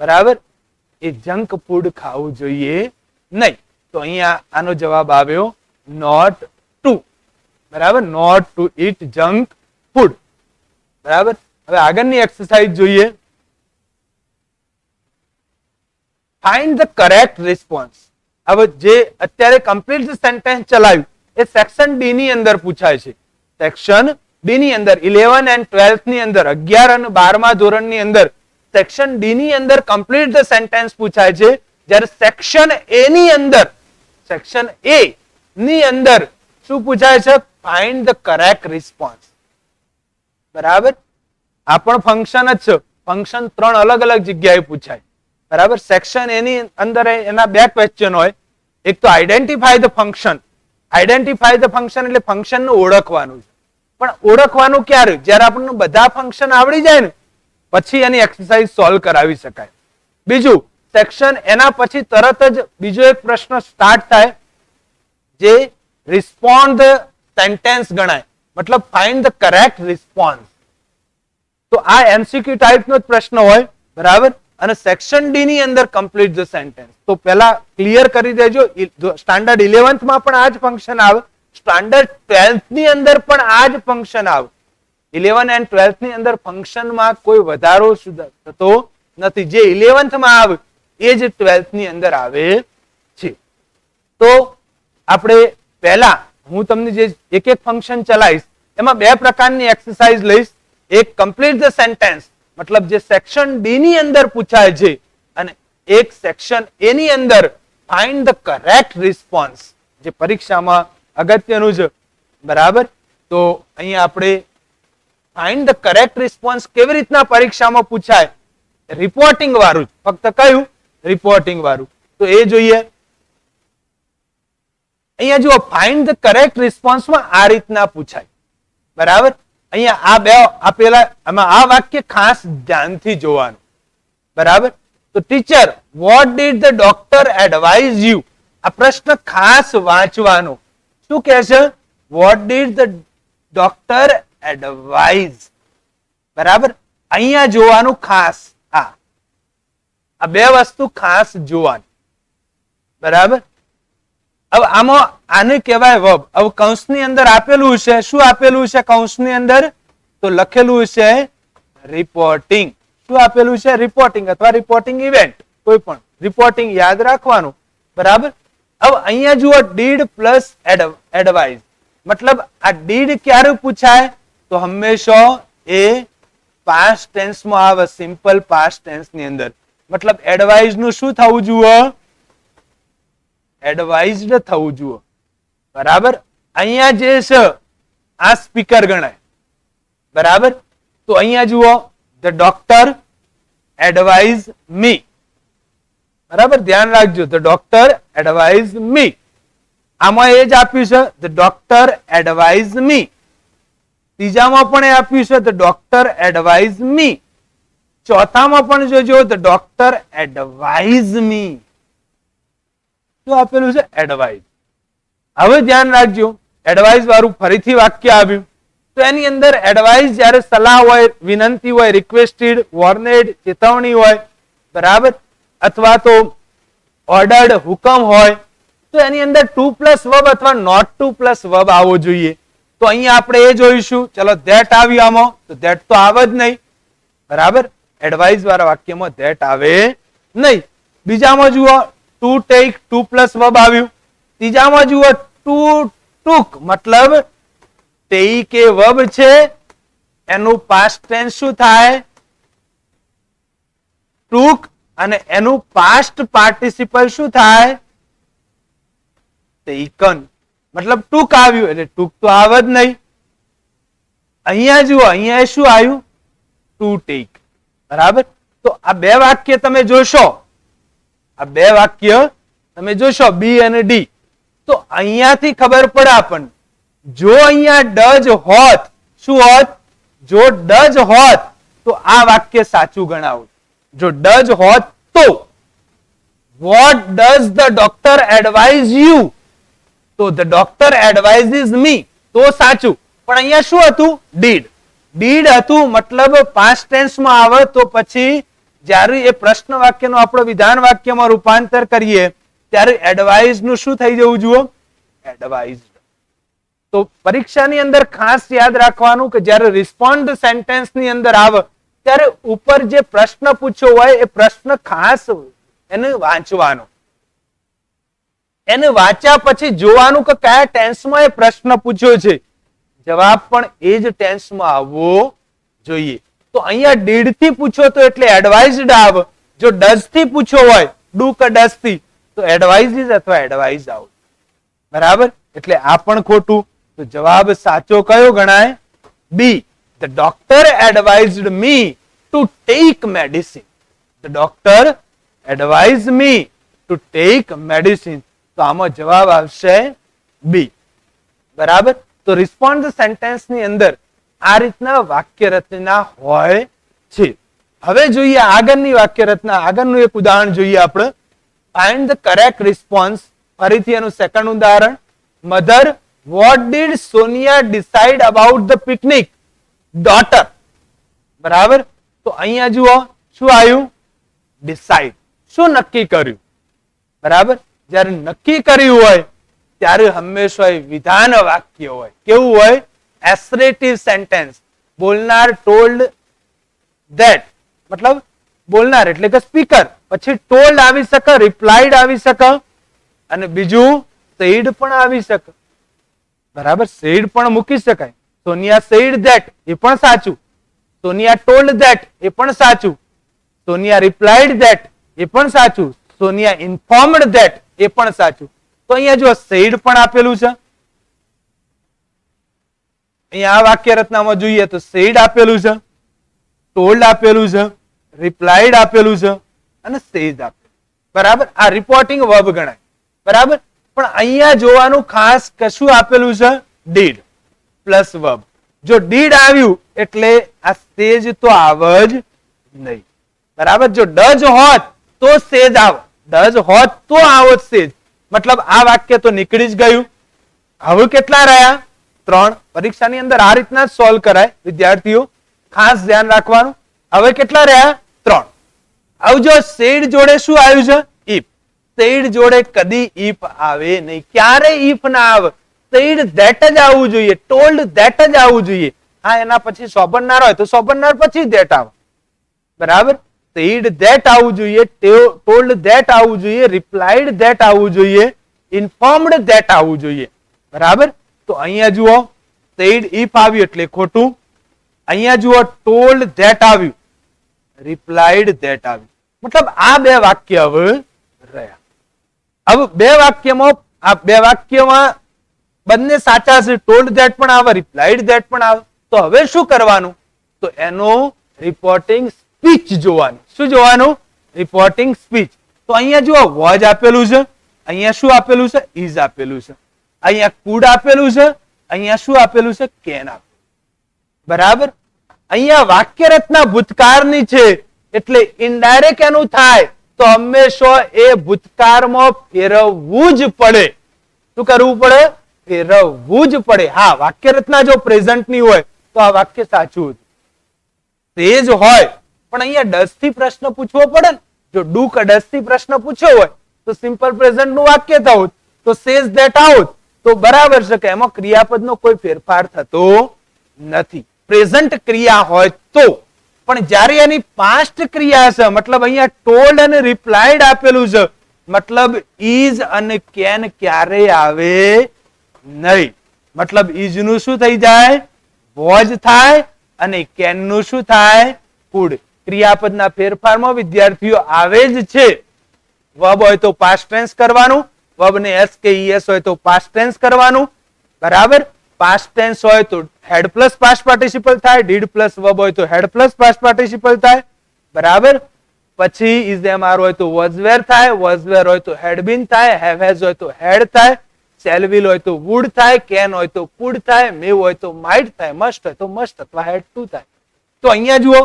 બરાબર. એ જંક ફૂડ ખાવું જોઈએ નહીં. તો અહીંયા આનો જવાબ આવ્યો નોટ ટુ, બરાબર. Not to eat junk food, બરાબર. હવે આગળની એક્સરસાઇઝ જોઈએ. Find the correct response. હવે જે અત્યારે કમ્પ્લીટ સેન્ટેન્સ ચલાવ્યું એ સેક્શન ડી ની અંદર પૂછાય છે. સેક્શન ડી ની અંદર 11 and 12 ની અંદર 11 અને 12મા ધોરણની અંદર સેક્શન ડી ની અંદર કમ્પ્લીટ ધ સેન્ટેન્સ પૂછાય છે. જ્યારે સેક્શન એ ની અંદર સેક્શન એ ની અંદર શું પૂછાય છે? ફાઇન્ડ ધ કરેક્ટ રિસ્પોન્સ, બરાબર. આ પણ ફંક્શન જ છે. ફંક્શન 3 અલગ અલગ જગ્યાએ પૂછાય, બરાબર. સેક્શન એની અંદર એના બે ક્વેશ્ચન હોય. એક તો identify the function. Identify the function એટલે ફંક્શન નું ઓળખવાનું છે. પણ ઓળખવાનું ક્યારે? જ્યારે આપણને બધા ફંક્શન આવડી જાય ને પછી એની એક્સરસાઇઝ સોલ્વ કરાવી શકાય. બીજું સેક્શન એના પછી તરત જ બીજો એક પ્રશ્ન સ્ટાર્ટ થાય જે રિસ્પોન્ડ ધ સેન્ટેન્સ ગણાય. મતલબ ફાઇન્ડ ધ કરેક્ટ રિસ્પોન્સ. તો આ MCQ ટાઈપનો જ પ્રશ્ન હોય, બરાબર. અને સેક્શન ડી ની અંદર કમ્પ્લીટ ધ સેન્ટેન્સ. તો પહેલા ક્લિયર કરી દેજો સ્ટાન્ડર્ડ 11th માં પણ આ જ ફંક્શન આવે, સ્ટાન્ડર્ડ 12th ની અંદર પણ આ જ ફંક્શન આવે. 11 and 12th ની અંદર ફંક્શનમાં કોઈ વધારો થતો નથી. જે 11th માં આવે એ જ 12th ની અંદર આવે છે. તો આપણે પહેલા હું તમને જે એક એક ફંક્શન ચલાવીશ એમાં બે પ્રકારની એક્સરસાઇઝ લઈશ. એક કમ્પ્લીટ ધ સેન્ટેન્સ મતલબ જે સેક્શન ડી ની અંદર પૂછાય છે અને એક સેક્શન એ ની અંદર ફાઇન્ડ ધ કરેક્ટ રિસ્પોન્સ, જે પરીક્ષામાં અગત્યનું છે. બરાબર, તો અહીંયા આપણે ફાઇન્ડ ધ કરેક્ટ રિસ્પોન્સ કેવી રીતના પરીક્ષામાં પૂછાય, રિપોર્ટિંગ વાળું, ફક્ત કયું રિપોર્ટિંગ વાળું. તો એ જોઈએ. અહીંયા જુઓ, ફાઇન્ડ ધ કરેક્ટ રિસ્પોન્સમાં આ રીતના પૂછાય. બરાબર, અહીંયા આ બે આપેલા, આમાં આ વાક્ય ખાસ ધ્યાનથી જોવાનું. બરાબર, તો teacher what did the doctor advise you, આ પ્રશ્ન ખાસ વાંચવાનો. શું કહે છે? What did the doctor advise. બરાબર, અહીંયા જોવાનું ખાસ. આ બે વસ્તુ ખાસ જોવાની. બરાબર, હવે આમાં આને કહેવાય વર્બ. હવે કૌંસની અંદર આપેલું છે, શું આપેલું છે કૌંસની અંદર? તો લખેલું છે રિપોર્ટિંગ. શું આપેલું છે? રિપોર્ટિંગ અથવા રિપોર્ટિંગ ઇવેન્ટ, કોઈ પણ રિપોર્ટિંગ યાદ રાખવાનું. બરાબર, હવે અહીંયા જુઓ, ડીડ પ્લસ એડવાઇઝ, મતલબ આ ડીડ ક્યારે પૂછાય? તો હંમેશા એ પાસ્ટ ટેન્સમાં આવે, સિમ્પલ પાસ્ટ ટેન્સ ની અંદર. મતલબ એડવાઇઝ નું શું થવું જોઈએ? એડવાઇઝડ થવું જોઈએ. બરાબર, અહીંયા જે છે આ સ્પીકર ગણાય. બરાબર, તો અહીંયા જુઓ, ધ ડોક્ટર એડવાઇઝ મી. બરાબર, ધ્યાન રાખજો, ધ ડોક્ટર એડવાઇઝ મી. આમાં એ જ આપ્યું છે, ધ ડોક્ટર એડવાઇઝ મી. ત્રીજામાં પણ એ આપ્યું છે, ધ ડોક્ટર એડવાઇઝ મી. ચોથામાં પણ જોજો, ધ ડોક્ટર એડવાઇઝ મી. શું આપેલું છે? એડવાઇઝ. હવે ધ્યાન રાખજો, એડવાઇઝ વાળું ફરીથી વાક્ય આવ્યું. તો એની અંદર એડવાઇઝ જ્યારે સલાહ હોય, વિનંતી હોય, રિક્વેસ્ટેડ, વોર્નેડ, ચેતવણી હોય. બરાબર, અથવા તો ઓર્ડર્ડ, હુકમ હોય, તો એની અંદર ટુ પ્લસ વર્બ અથવા નોટ ટુ પ્લસ વર્બ આવવો જોઈએ. તો અહીંયા આપણે એ જોઈશું. ચલો, ધેટ આવ્યું આમાં, તો ધેટ તો આવે જ નહીં. બરાબર, એડવાઇઝ વાળા વાક્યમાં ધેટ આવે નહીં. બીજામાં જુઓ, to take, to plus verb આવ્યું. ત્રીજામાં જુઓ, ટુ ટુક, મતલબ ટેક એ વર્બ છે, એનું પાસ્ટ ટેન્સ શું થાય? ટુક, અને એનું પાસ્ટ પાર્ટિસિપલ શું થાય? ટેકન. મતલબ ટુક આવ્યું એટલે ટુક તો આવે જ નહીં. અહીંયા જુઓ, અહીંયા શું આવ્યું? To take. બરાબર, તો આ બે વાક્ય તમે જોશો, આ બે વાક્ય તમે જોશો, બી અને ડી, તો અહીંયાથી ખબર પડે આપણને. જો અહીંયા ડઝ હોત, શું હોત? જો ડઝ હોત તો આ વાક્ય સાચું ગણાવું. જો ડઝ હોત તો what does the doctor advise you, તો ધ ડોક્ટર એડવાઇઝીસ મી, તો સાચું. પણ અહીંયા શું હતું? ડીડ. ડીડ હતું, મતલબ પાસ્ટ ટેન્સમાં આવે, તો પછી જ્યારે એ પ્રશ્ન વાક્યનો આપણો વિધાન વાક્યમાં રૂપાંતર કરીએ ત્યારે એડવાઇઝ નું શું થઈ જવું જોઈએ? એડવાઇઝ. તો પરીક્ષાની અંદર ખાસ યાદ રાખવાનું કે જ્યારે રિસ્પોન્ડ સેન્ટેન્સ ની અંદર આવે ત્યારે ઉપર જે પ્રશ્ન પૂછ્યો હોય એ પ્રશ્ન ખાસ એને વાંચવાનો. એને વાંચ્યા પછી જોવાનું કે કયા ટેન્સમાં એ પ્રશ્ન પૂછ્યો છે. જવાબ પણ એ જ ટેન્સમાં આવવો જોઈએ. તો અહીંયા ડીડ થી પૂછો તો એટલે એડવાઇઝડ આવે. જો ડઝ થી પૂછ્યો હોય, ડુ કે ડઝ થી, તો એડવાઇઝીસ અથવા એડવાઇઝ આવે. બરાબર, એટલે આ પણ ખોટું. તો જવાબ સાચો કયો ગણાય? B. The doctor advised me to take medicine. The doctor advise me to take medicine. તો આમાં જવાબ આવશે બી. બરાબર, તો રિસ્પોન્ડ સેન્ટેન્સ ની અંદર આ રીતના વાક્ય રચના હોય છે. હવે જોઈએ આગળની વાક્ય રચના. આગળનું એક ઉદાહરણ જોઈએ આપણે. Find the correct response. ફરીથી એનું સેકન્ડ ઉદાહરણ. Mother, what did Sonia decide about the picnic? Daughter. બરાબર, તો અહીંયા જુઓ શું આવ્યું? ડિસાઇડ. શું નક્કી કર્યું? બરાબર, જ્યારે નક્કી કર્યું હોય ત્યારે હંમેશા વિધાન વાક્ય હોય. કેવું હોય? એસરેટિવ સેન્ટેન્સ. બોલનાર ટોલ્ડ ધેટ, મતલબ બોલનાર એટલે કે સ્પીકર, પછી ટોલ્ડ આવી શકે, રિપ્લાઇડ આવી શકે, અને બીજું સેડ પણ આવી શકે. બરાબર, સેડ પણ મૂકી શકાય. સોનિયા સેડ ધેટ, એ પણ સાચું. સોનિયા ટોલ્ડ ધેટ, એ પણ સાચું. સોનિયા રિપ્લાઇડ ધેટ, એ પણ સાચું. સોનિયા ઇન્ફોર્મડ ધેટ, એ પણ સાચું. તો અહીંયા જો સેડ પણ આપેલું છે, અહીંયા આ વાક્ય રચનામાં જોઈએ તો સેડ આપેલું છે, ટોલ્ડ આપેલું છે, રિપ્લાઇડ આપેલું છે અને સેજ આપેલું. બરાબર, આ રિપોર્ટિંગ વર્બ ગણાય. બરાબર, પણ અહીંયા જોવાનું ખાસ કશું આપેલું છે, ડીડ પ્લસ વર્બ. જો ડીડ આવ્યું એટલે આ સેજ તો આવ જ નહીં. બરાબર, જો ડઝ હોત તો સેજ આવ, ડઝ હોત તો આવો સેજ. મતલબ આ વાક્ય તો નીકળી જ ગયું. હવે કેટલા રહ્યા? 3. પરીક્ષાની અંદર આ રીતના સોલ્વ કરાય વિદ્યાર્થીઓ, ખાસ ધ્યાન રાખવાનું. હવે કેટલા રહ્યા? 3. હવે જો સેડ જોડે શું આવ્યું છે? ઇફ. સેડ જોડે કદી ઇફ આવે નહીં, ક્યારે ઇફ ના આવે. સેડ ધેટ જ આવવું જોઈએ, ટોલ્ડ ધેટ જ આવવું જોઈએ. હા, એના પછી સોબરનાર હોય તો સોબરનાર પછી ધેટ આવે. બરાબર, સેડ ધેટ આવવું જોઈએ, ટોલ્ડ ધેટ આવવું જોઈએ, રિપ્લાઇડ ધેટ આવવું જોઈએ, ઇન્ફોર્મડ ધેટ આવવું જોઈએ. બરાબર, તો અહીંયા જુઓ સેડ ઇફ આવ્યું એટલે ખોટું. અહીંયા જુઓ ટોલ્ડ ધેટ આવ્યું, રિપ્લાઇડ ધેટ આવ્યું. મતલબ આ બે વાક્ય હવે રહ્યા. હવે બે વાક્યમાં બંને સાચા છે, ટોલ્ડ ધેટ પણ આવે, રિપ્લાઇડ ધેટ પણ આવે. તો હવે શું કરવાનું? તો એનું રિપોર્ટિંગ સ્પીચ જોવાનું. શું જોવાનું? Reporting speech. તો અહીંયા જુઓ વોઝ આપેલું છે, અહીંયા શું આપેલું છે? ઇઝ આપેલું છે, અહીંયા કુડ આપેલું છે, અહીંયા શું આપેલું છે? કેન આપેલું. બરાબર, અહીંયા વાક્ય રચના ભૂતકાળની છે એટલે ઇનડાયરેક્ટ એનું થાય તો હંમેશા એ ભૂતકાળમાં ફેરવવું જ પડે. શું કરવું પડે? ફેરવવું જ પડે. હા, વાક્ય રચના જો પ્રેઝન્ટ ની હોય તો આ વાક્ય સાચું તેજ હોય, પણ અહીંયા ડઝ થી પ્રશ્ન પૂછવો પડે ને. જો ડુ કે ડઝ થી પ્રશ્ન પૂછ્યો હોય તો સિમ્પલ પ્રેઝન્ટ નું વાક્ય થવું, તો સેઝ ધેટ આવત તો બરાબર છે કે એમાં ક્રિયાપદનો કોઈ ફેરફાર થતો નથી. પ્રેઝન્ટ ક્રિયા હોય તો. પણ જ્યારે એની પાસ્ટ ક્રિયા છે, મતલબ અહીંયા ટોલ્ડ અને રિપ્લાઇડ આપેલું છે, મતલબ ઇઝ અને કેન ક્યારે આવે નહીં. મતલબ ઇઝ નું શું થઈ જાય? વોઝ થાય, અને કેન નું શું થાય? કુડ. ક્રિયાપદના ફેરફારમાં વિદ્યાર્થીઓ આવે જ છે. વર્બ હોય તો પાસ્ટ ટેન્સ કરવાનું, વર્બ ને એસ કે ઈએસ હોય તો પાસ્ટ ટેન્સ કરવાનું. બરાબર, પાસ્ટ ટેન્સ હોય તો હેડ પ્લસ પાસ્ટ પાર્ટિસિપલ થાય, ડીડ પ્લસ વર્બ હોય તો હેડ પ્લસ પાસ્ટ પાર્ટિસિપલ થાય. બરાબર, પછી ઇઝ એમ આર હોય તો વોઝ વેર થાય, વોઝ વેર હોય તો હેડ બીન થાય, હેવ હેઝ હોય તો હેડ થાય, શેલ વિલ હોય તો વુડ થાય, કેન હોય તો કુડ થાય, મે હોય તો માઇટ થાય, મસ્ટ હોય તો મસ્ટ અથવા હેડ ટુ થાય. તો અહીંયા જુઓ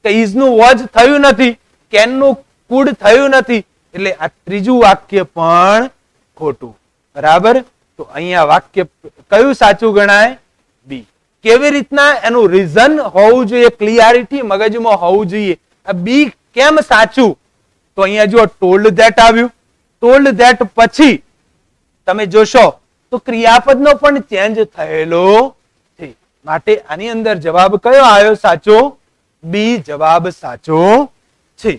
કે ઇઝ નું વોઝ થયું નથી, કેન નું કુડ થયું નથી, એટલે આ ત્રીજું વાક્ય પણ ખોટું. બરાબર, તો અહીંયા વાક્ય કયું સાચું ગણાય? બી. કેવી રીતના? એનું રીઝન હોવું જોઈએ, ક્લિયરિટી મગજમાં હોવું જોઈએ. આ બી કેમ સાચું? તો અહીંયા જો ટોલ્ડ ધેટ આવ્યું, ટોલ્ડ ધેટ પછી તમે જોશો તો ક્રિયાપદનો પણ ચેન્જ થયેલો છે. માટે આની અંદર જવાબ કયો આવ્યો સાચો? બી જવાબ સાચો છે.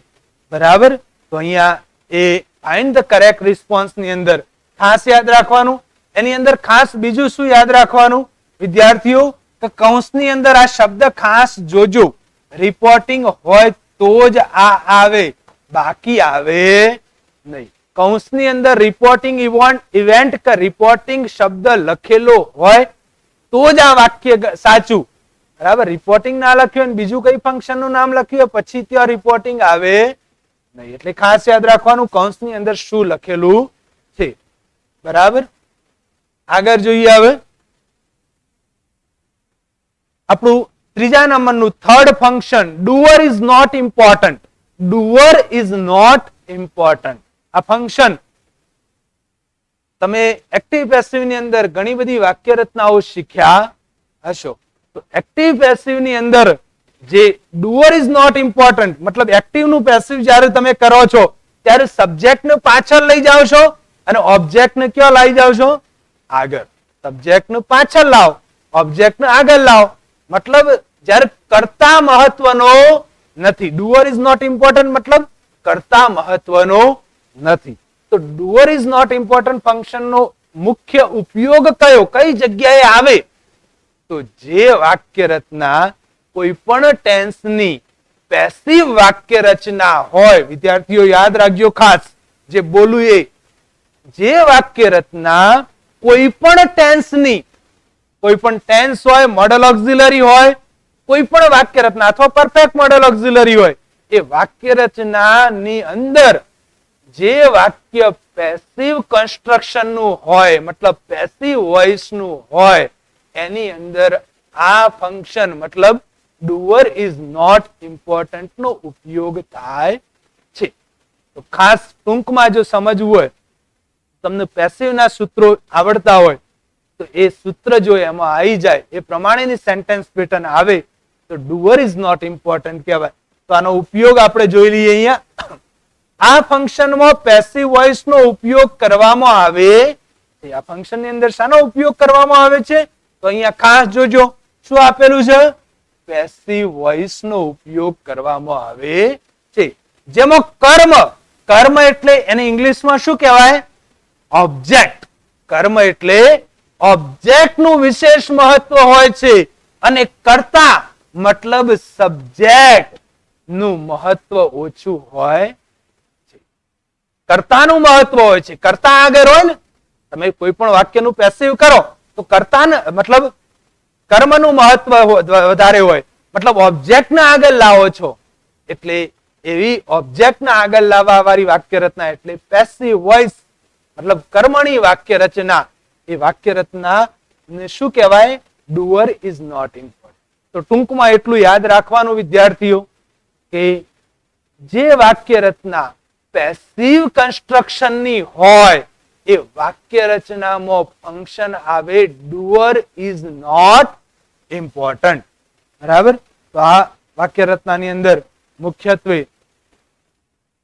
બરાબર, તો અહીંયા એ ફાઇન્ડ ધ કરેક્ટ રિસ્પોન્સ ની અંદર ખાસ યાદ રાખવાનું. એની અંદર ખાસ બીજું શું યાદ રાખવાનું વિદ્યાર્થીઓ? કે કૌંસની અંદર આ શબ્દ ખાસ જોજો. રિપોર્ટિંગ હોય તો જ આ આવે, બાકી આવે નહીં. કૌંસની અંદર રિપોર્ટિંગ ઇવેન્ટ કે રિપોર્ટિંગ શબ્દ લખેલો હોય તો જ આ વાક્ય સાચું. બરાબર, રિપોર્ટિંગ ના લખ્યું અને બીજું કઈ ફંક્શન નું નામ લખ્યું પછી ત્યાં રિપોર્ટિંગ આવે નહીં. એટલે ખાસ યાદ રાખવાનું કૌંસની અંદર શું લખેલું છે. બરાબર, આગળ જોઈએ. હવે આપણું ત્રીજા નંબરનું third function doer is not important. Doer is not important. આ ફંક્શન તમે એક્ટિવ પેસિવ ની અંદર ઘણી બધી વાક્ય રચનાઓ શીખ્યા હશો. તો એક્ટિવ પેસિવ ની અંદર જે ડુઅર ઇઝ નોટ ઇમ્પોર્ટન્ટ, મતલબ એક્ટિવ નું પેસિવ જ્યારે તમે કરો છો ત્યારે સબ્જેક્ટ ને પાછળ લઈ જાઓ છો અને ઓબ્જેક્ટ ને ક્યાં લઈ જાઓ છો? આગળ. સબ્જેક્ટ ને પાછળ લાવો, ઓબ્જેક્ટ ને આગળ લાવો. મતલબ જ્યારે કર્તા મહત્વનો નથી. ડુઅર ઇઝ નોટ ઇમ્પોર્ટન્ટ મતલબ કર્તા મહત્વનો નથી. તો doer is not important function નો મુખ્ય ઉપયોગ કયો, કઈ જગ્યાએ આવે? તો જે વાક્ય રચના કોઈ પણ ટેન્સ ની પેસિવ વાક્ય રચના હોય, વિદ્યાર્થીઓ યાદ રાખજો ખાસ, જે બોલું એ જે વાક્ય રચના કોઈ પણ ટેન્સની, કોઈ પણ ટેન્સ હોય, મોડલ ઓક્ઝિલરી હોય, કોઈ પણ વાક્ય રચના અથવા પરફેક્ટ મોડલ ઓક્ઝિલરી હોય, એ વાક્ય રચનાની અંદર જે વાક્ય પેસિવ કન્સ્ટ્રક્શન નું હોય, મતલબ પેસિવ વોઇસ નું હોય, એની અંદર આ ફંક્શન મતલબ ડુઅર ઇઝ નોટ ઇમ્પોર્ટન્ટ નો ઉપયોગ થાય છે. તો ખાસ ટૂંકમાં જો સમજવું હોય, તમને પેસિવ ના સૂત્રો આવડતા હોય તો એ સૂત્ર જો એમાં આવી જાય, એ પ્રમાણેની સેન્ટેન્સ પેટર્ન આવે તો ડુઅર ઇઝ નોટ ઇમ્પોર્ટન્ટ કહેવાય. તો આનો ઉપયોગ આપણે જોઈ લઈએ. અહીંયા આ ફંક્શનમાં પેસિવ વોઇસ નો ઉપયોગ કરવામાં આવે છે. આ ફંક્શન ની અંદર શાનો ઉપયોગ કરવામાં આવે છે? તો અહીંયા ખાસ જોજો શું આપેલું છે? પેસિવ વોઇસ નો ઉપયોગ કરવામાં આવે છે. જેમાં કર્મ, કર્મ એટલે એને ઇંગ્લિશમાં શું કહેવાય? ઓબ્જેક્ટ. કર્મ એટલે ઓબ્જેક્ટ નું વિશેષ મહત્વ હોય છે અને કર્તા મતલબ સબ્જેક્ટ નું મહત્વ ઓછું હોય છે. કર્તાનું મહત્વ હોય છે. કર્તા આગળ હોય ને, તમે કોઈ પણ વાક્યનું પેસિવ કરો તો કર્તા મતલબ કર્મનું મહત્વ વધારે હોય, મતલબ ઓબ્જેક્ટ ને આગળ લાવો છો, એટલે એવી ઓબ્જેક્ટ ને આગળ લાવવા વાળી વાક્ય રચના એટલે પેસિવ વોઇસ, મતલબ કર્મણી વાક્ય રચના. એ વાક્ય રચના ને શું કહેવાય? Doer is not important. તો ટૂંકમાં એટલું યાદ રાખવાનું વિદ્યાર્થીઓ કે જે વાક્ય રચના પેસિવ કન્સ્ટ્રક્શન ની હોય એ વાક્ય રચનામાં ફંક્શન આવે ડુઅર ઇઝ નોટ ઇમ્પોર્ટન્ટ. બરાબર? તો આ વાક્ય રચનાની અંદર મુખ્યત્વે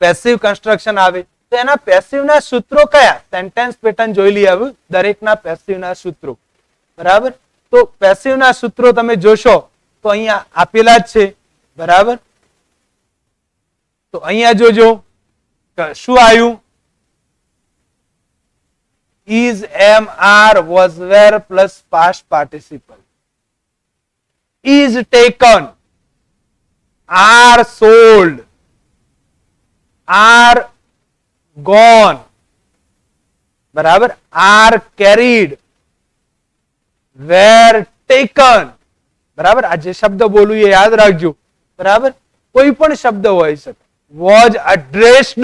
પેસિવ કન્સ્ટ્રક્શન આવે. તો એના પેસિવ ના સૂત્રો કયા? સેન્ટેન્સ પેટર્ન જોઈ લઈએ હવે દરેકના પેસિવ ના સૂત્રો. બરાબર? તો પેસિવ ના સૂત્રો તમે જોશો તો અહીંયા આપેલા જ છે. બરાબર? તો અહીંયા જોજો શું આવ્યું? is, am, are, was, were plus past participle. Is taken, are sold, are gone. બરાબર? are carried, were taken. બરાબર? આ જે શબ્દ બોલું એ યાદ રાખજો. બરાબર? કોઈ પણ શબ્દ હોઈ શકે. was addressed,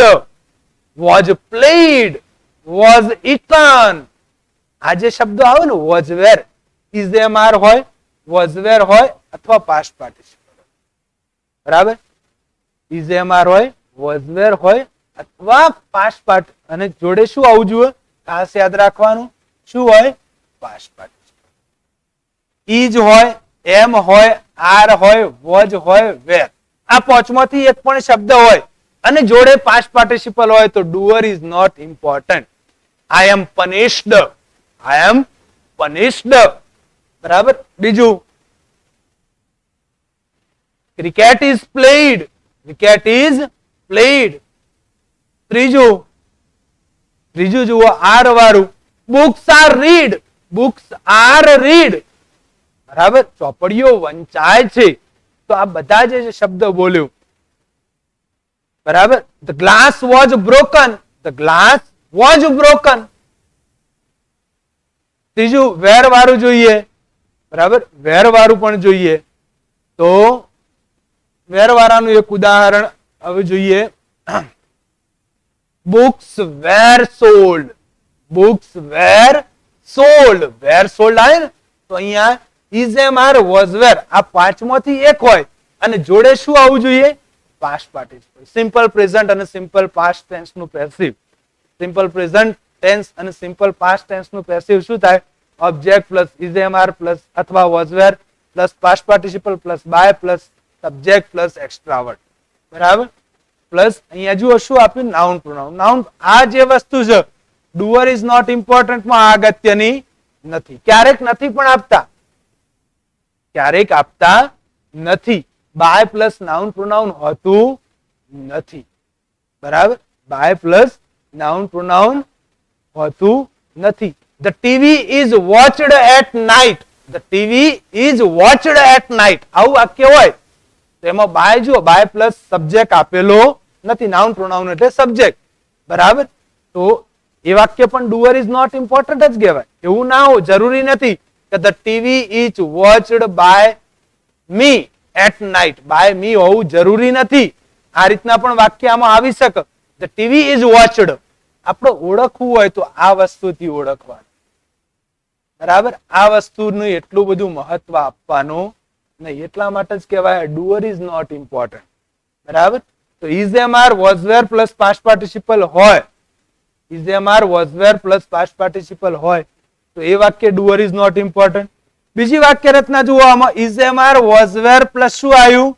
was played, was eaten. આ જે શબ્દો આવે ને, was were, is, am, are હોય, was were હોય અથવા past participle. બરાબર? is, am, are હોય, was were હોય અથવા past part, અને જોડે શું આવવું જોઈએ? ખાસ યાદ રાખવાનું. શું હોય? past participle. is હોય, am હોય, are હોય, was હોય, were. આ પાંચમાંથી એક પણ શબ્દ હોય અને જોડે past participle હોય તો doer is not important. I am punished, I am punished. બરાબર? બીજું, cricket is played, cricket is played. ત્રીજું જુઓ આર વાળું, books are read, books are read. બરાબર? ચોપડીઓ વંચાય છે. તો આ બધા જે શબ્દ બોલ્યો. બરાબર? the glass was broken, the glass was broken. ત્રીજું વેર વાળું જોઈએ. બરાબર? વેર વાળું પણ જોઈએ. તો વેર વાળાનું એક ઉદાહરણ હવે જોઈએ. books were sold, books were sold. were sold આવે ને તો અહીંયા is, am, are, was, were આ પાંચમાંથી એક હોય અને જોડે શું આવવું જોઈએ? past participle. સિમ્પલ પ્રેઝન્ટ અને સિમ્પલ પાસ્ટ ટેન્સ નું પેસિવ. સિમ્પલ પ્રેઝન્ટ ટેન્સ અને સિમ્પલ પાસ્ટ ટેન્સ નું પેસિવ શું થાય? Object plus is, am, are plus અથવા was, were plus past participle plus by plus subject plus extra word. બરાબર? Plus અહીંયા જુઓ શું આપ્યું? Noun pronoun. નાઉન આ જે વસ્તુ છે ડુઅર ઇઝ નોટ ઇમ્પોર્ટન્ટ માં આ અગત્યની નથી. ક્યારેક નથી પણ આપતા, ક્યારેક આપતા નથી. બાય પ્લસ નાઉન પ્રોનાઉન હોતું નથી. બરાબર? બાય પ્લસ નાઉન પ્રોનાઉન હોતું નથી. The TV is watched at night, the TV is watched at night. આવું વાક્ય હોય તો એમાં બાય જુઓ, બાય પ્લસ સબ્જેક્ટ આપેલો નથી. નાઉન પ્રોનાઉન એટલે સબ્જેક્ટ. બરાબર? તો એ વાક્ય પણ ડુઅર ઇઝ નોટ ઇમ્પોર્ટન્ટ જ કહેવાય. એવું ના હોય, જરૂરી નથી કે the TV is watched by me at night. By me હોવું જરૂરી નથી. આ રીતના પણ વાક્ય આમાં આવી શકે. The TV is watched. આપણે ઓળખવું હોય તો આ વસ્તુથી ઓળખવાનું. બરાબર, આ વસ્તુનું એટલું બધું મહત્વ આપવાનું નહીં. એટલા માટે જ કહેવાય ડુઅર ઇઝ નોટ ઇમ્પોર્ટન્ટ. બરાબર, તો is am are was were plus past participle હોય, is am are was were plus past participle હોય તો એ વાક્ય ડુઅર ઇઝ નોટ ઇમ્પોર્ટન્ટ. બીજી વાક્ય રચના જુઓ આમાં, is am are was were plus શું આવ્યું?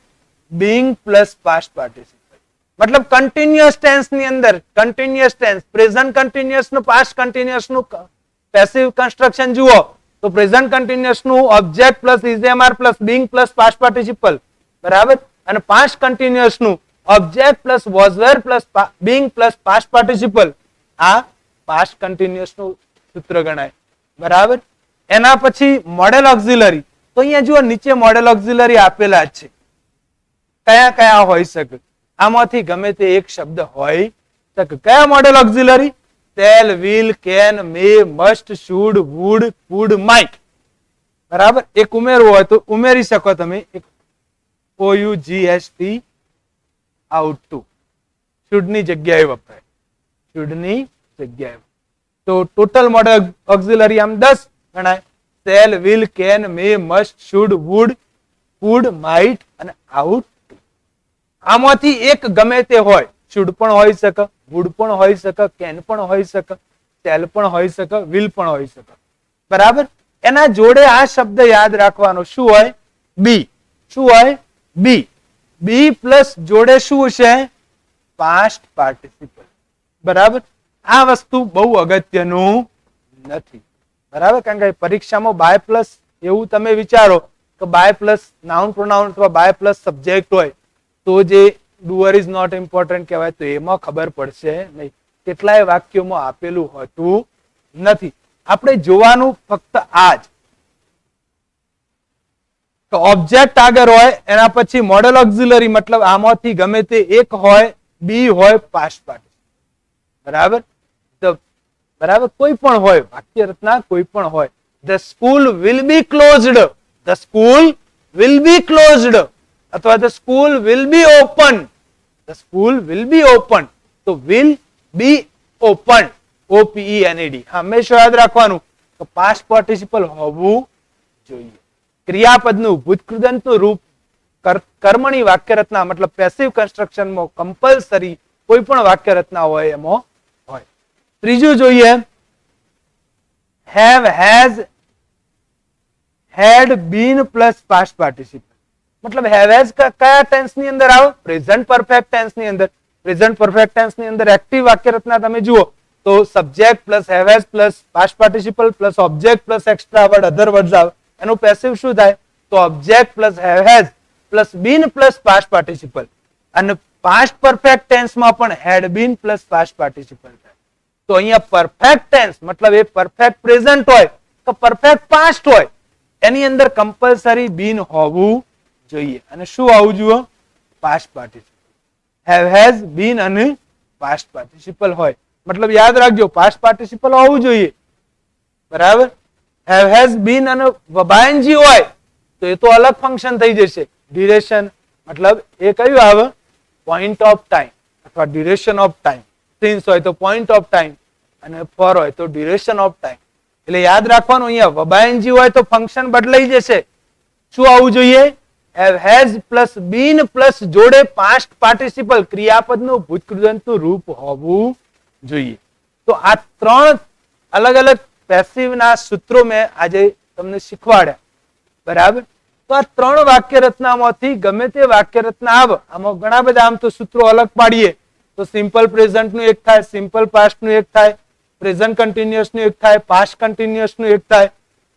Being plus past participle. મતલબ કન્ટિન્યુઅસ ટેન્સ ની અંદર કન્ટિન્યુઅસ ટેન્સ, પ્રેઝન્ટ કન્ટિન્યુઅસ નું પાસ્ટ કન્ટિન્યુઅસ નું પેસિવ કન્સ્ટ્રક્શન જુઓ તો પ્રેઝન્ટ કન્ટિન્યુઅસ નું object plus is am are plus being plus past participle. બરાબર, અને પાસ્ટ કન્ટિન્યુઅસ નું object plus was were plus being plus past participle. આ past continuous નું સૂત્ર ગણાય. બરાબર, એના પછી મોડેલ ઓક્ઝિલરી. તો અહીંયા જુઓ નીચે મોડેલ ઓક્ઝિલરી આપેલા જ છે. કયા કયા હોઈ શકે? આમાંથી ગમે તે એક શબ્દ હોય શકે. કયા modal auxiliary? Shall, will, can, may, must, should, would, could, might. બરાબર, એક ઉમેરવું હોય તો ઉમેરી શકો તમે. એક OUGST આઉટ ટુ શુડ ની જગ્યાએ વપરાય. શુડ ની જગ્યાએ. તો ટોટલ મોડેલ ઓક્ઝિલરી આમ 10 ગણાય. Shall, will, can, may, must, should, would, could, might અને આઉટ. આમાંથી એક ગમે તે હોય. શુડ પણ હોઈ શકે, વુડ પણ હોઈ શકે, કેન પણ હોઈ શકે, શેલ પણ હોઈ શકે, વિલ પણ હોઈ શકે. બરાબર, એના જોડે આ શબ્દ યાદ રાખવાનો. શું હોય? બી. શું હોય? બી. બી પ્લસ જોડે શું છે? Past participle. બરાબર, આ વસ્તુ બહુ અગત્યનું નથી. બરાબર, કારણ કે પરીક્ષામાં બાય પ્લસ એવું તમે વિચારો કે બાય પ્લસ નાઉન પ્રોનાઉન અથવા બાય પ્લસ સબ્જેક્ટ હોય તો જે ડુઅર ઇઝ નોટ ઇમ્પોર્ટન્ટ કહેવાય, તો એમાં ખબર પડશે નહીં. કેટલાય વાક્યોમાં આપેલું હોતું નથી. આપણે જોવાનું ફક્ત આ જ ઓબ્જેક્ટ આગળ હોય એના પછી મોડેલ ઓક્ઝિલરી, મતલબ આમાંથી ગમે તે એક હોય, બી હોય, પાસ્ટ પાર્ટિસિપલ. બરાબર, બરાબર, કોઈ પણ હોય વાક્ય રચના, કોઈ પણ હોય. The school will be closed. The school will be closed અથવા the school will be open. The school will be open. તો વિલ બી ઓપન, OPENED. હંમેશા યાદ રાખવાનું કે પાસ્ટ પાર્ટિસિપલ હોવું જોઈએ. ક્રિયાપદનું ભૂતકૃદંતનું રૂપ કર્મણી વાક્ય રચના મતલબ પેસિવ કન્સ્ટ્રક્શનમાં કમ્પલસરી કોઈ પણ વાક્ય રચના હોય એમાં હોય. ત્રીજું જોઈએ, have, has, had, been plus past participle. મતલબ have has કયા ટેન્સ ની અંદર આવે? પ્રેઝન્ટ પરફેક્ટ ટેન્સ ની અંદર. પ્રેઝન્ટ પરફેક્ટ ટેન્સ ની અંદર એક્ટિવ વાક્ય રચના તમે જુઓ તો subject plus have has plus past participle plus object plus extra word other words આવે. એનું પેસિવ શું થાય? તો object plus have has plus been plus past participle. અને પાસ્ટ પરફેક્ટ ટેન્સ માં પણ had been plus past participle થાય. તો અહીંયા પરફેક્ટ ટેન્સ મતલબ એ પરફેક્ટ પ્રેઝન્ટ હોય કે પરફેક્ટ પાસ્ટ હોય, એની અંદર કમ્પલસરી બીન હોવું જોઈએ. અને શું આવવું જોઈએ? Past participle. have has been અને પાસ્ટ પાર્ટિસિપલ હોય. મતલબ યાદ રાખજો પાસ્ટ પાર્ટિસિપલ હોવું જોઈએ. બરાબર, have has been અને વબાયનજી હોય તો એ તો અલગ ફંક્શન થઈ જશે. ડ્યુરેશન મતલબ એ કયું આવે? પોઈન્ટ ઓફ ટાઈમ અથવા ડ્યુરેશન ઓફ ટાઈમ. સિન્સ હોય તો પોઈન્ટ ઓફ ટાઈમ અને ફોર હોય તો ડ્યુરેશન ઓફ ટાઈમ. એટલે યાદ રાખવાનું અહીંયા વબાયનજી હોય તો ફંક્શન બદલાઈ જશે. શું આવવું જોઈએ? have has plus been plus જોડે પાસ્ટ પાર્ટિસિપલ ક્રિયાપદનું ભૂતકૃદંતનું રૂપ હોવું જોઈએ. તો આ ત્રણ અલગ અલગ પેસિવ ના સૂત્રો મેં આજે તમને શીખવાડ્યા. બરાબર, તો આ ત્રણ વાક્ય રચનામાંથી ગમે તે વાક્ય રચના આવે, આમાં ઘણા બધા આમ તો સૂત્રો અલગ પાડીએ તો સિમ્પલ પ્રેઝન્ટ નું એક થાય, સિમ્પલ પાસ્ટ નું એક થાય, પ્રેઝન્ટ કન્ટિન્યુઅસ નું એક થાય, પાસ્ટ કન્ટિન્યુઅસ નું એક થાય,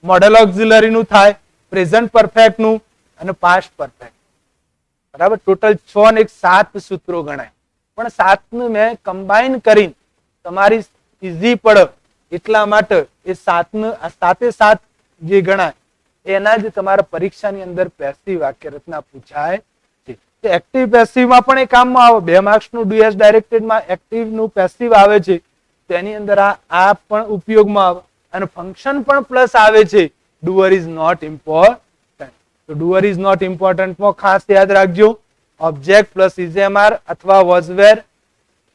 મોડેલ ઓક્ઝિલરી નું થાય, પ્રેઝન્ટ પરફેક્ટ નું અને પાસ્ટ પરફેક્ટ. બરાબર, ટોટલ 6 ને 7 સૂત્રો ગણાય. પણ 7 નું મેં કમ્બાઈન કરીને તમારી ઈઝી પડે એટલા માટે એ 7 જે ગણાય એના જ તમારા પરીક્ષાની અંદર પેસિવ વાક્ય રચના પૂછાય છે. એક્ટિવ પેસિવ માં પણ એ કામમાં આવે. 2 માર્ક્સ નું DS ડાયરેક્ટેડ માં એક્ટિવ નું પેસિવ આવે છે તો એની અંદર આ પણ ઉપયોગમાં આવે અને ફંક્શન પણ પ્લસ આવે છે. Doer is not important. તો ડુઅર ઇઝ નોટ ઇમ્પોર્ટન્ટ માં ખાસ યાદ રાખજો ઓબ્જેક્ટ પ્લસ ઇઝેમઆર અથવા was were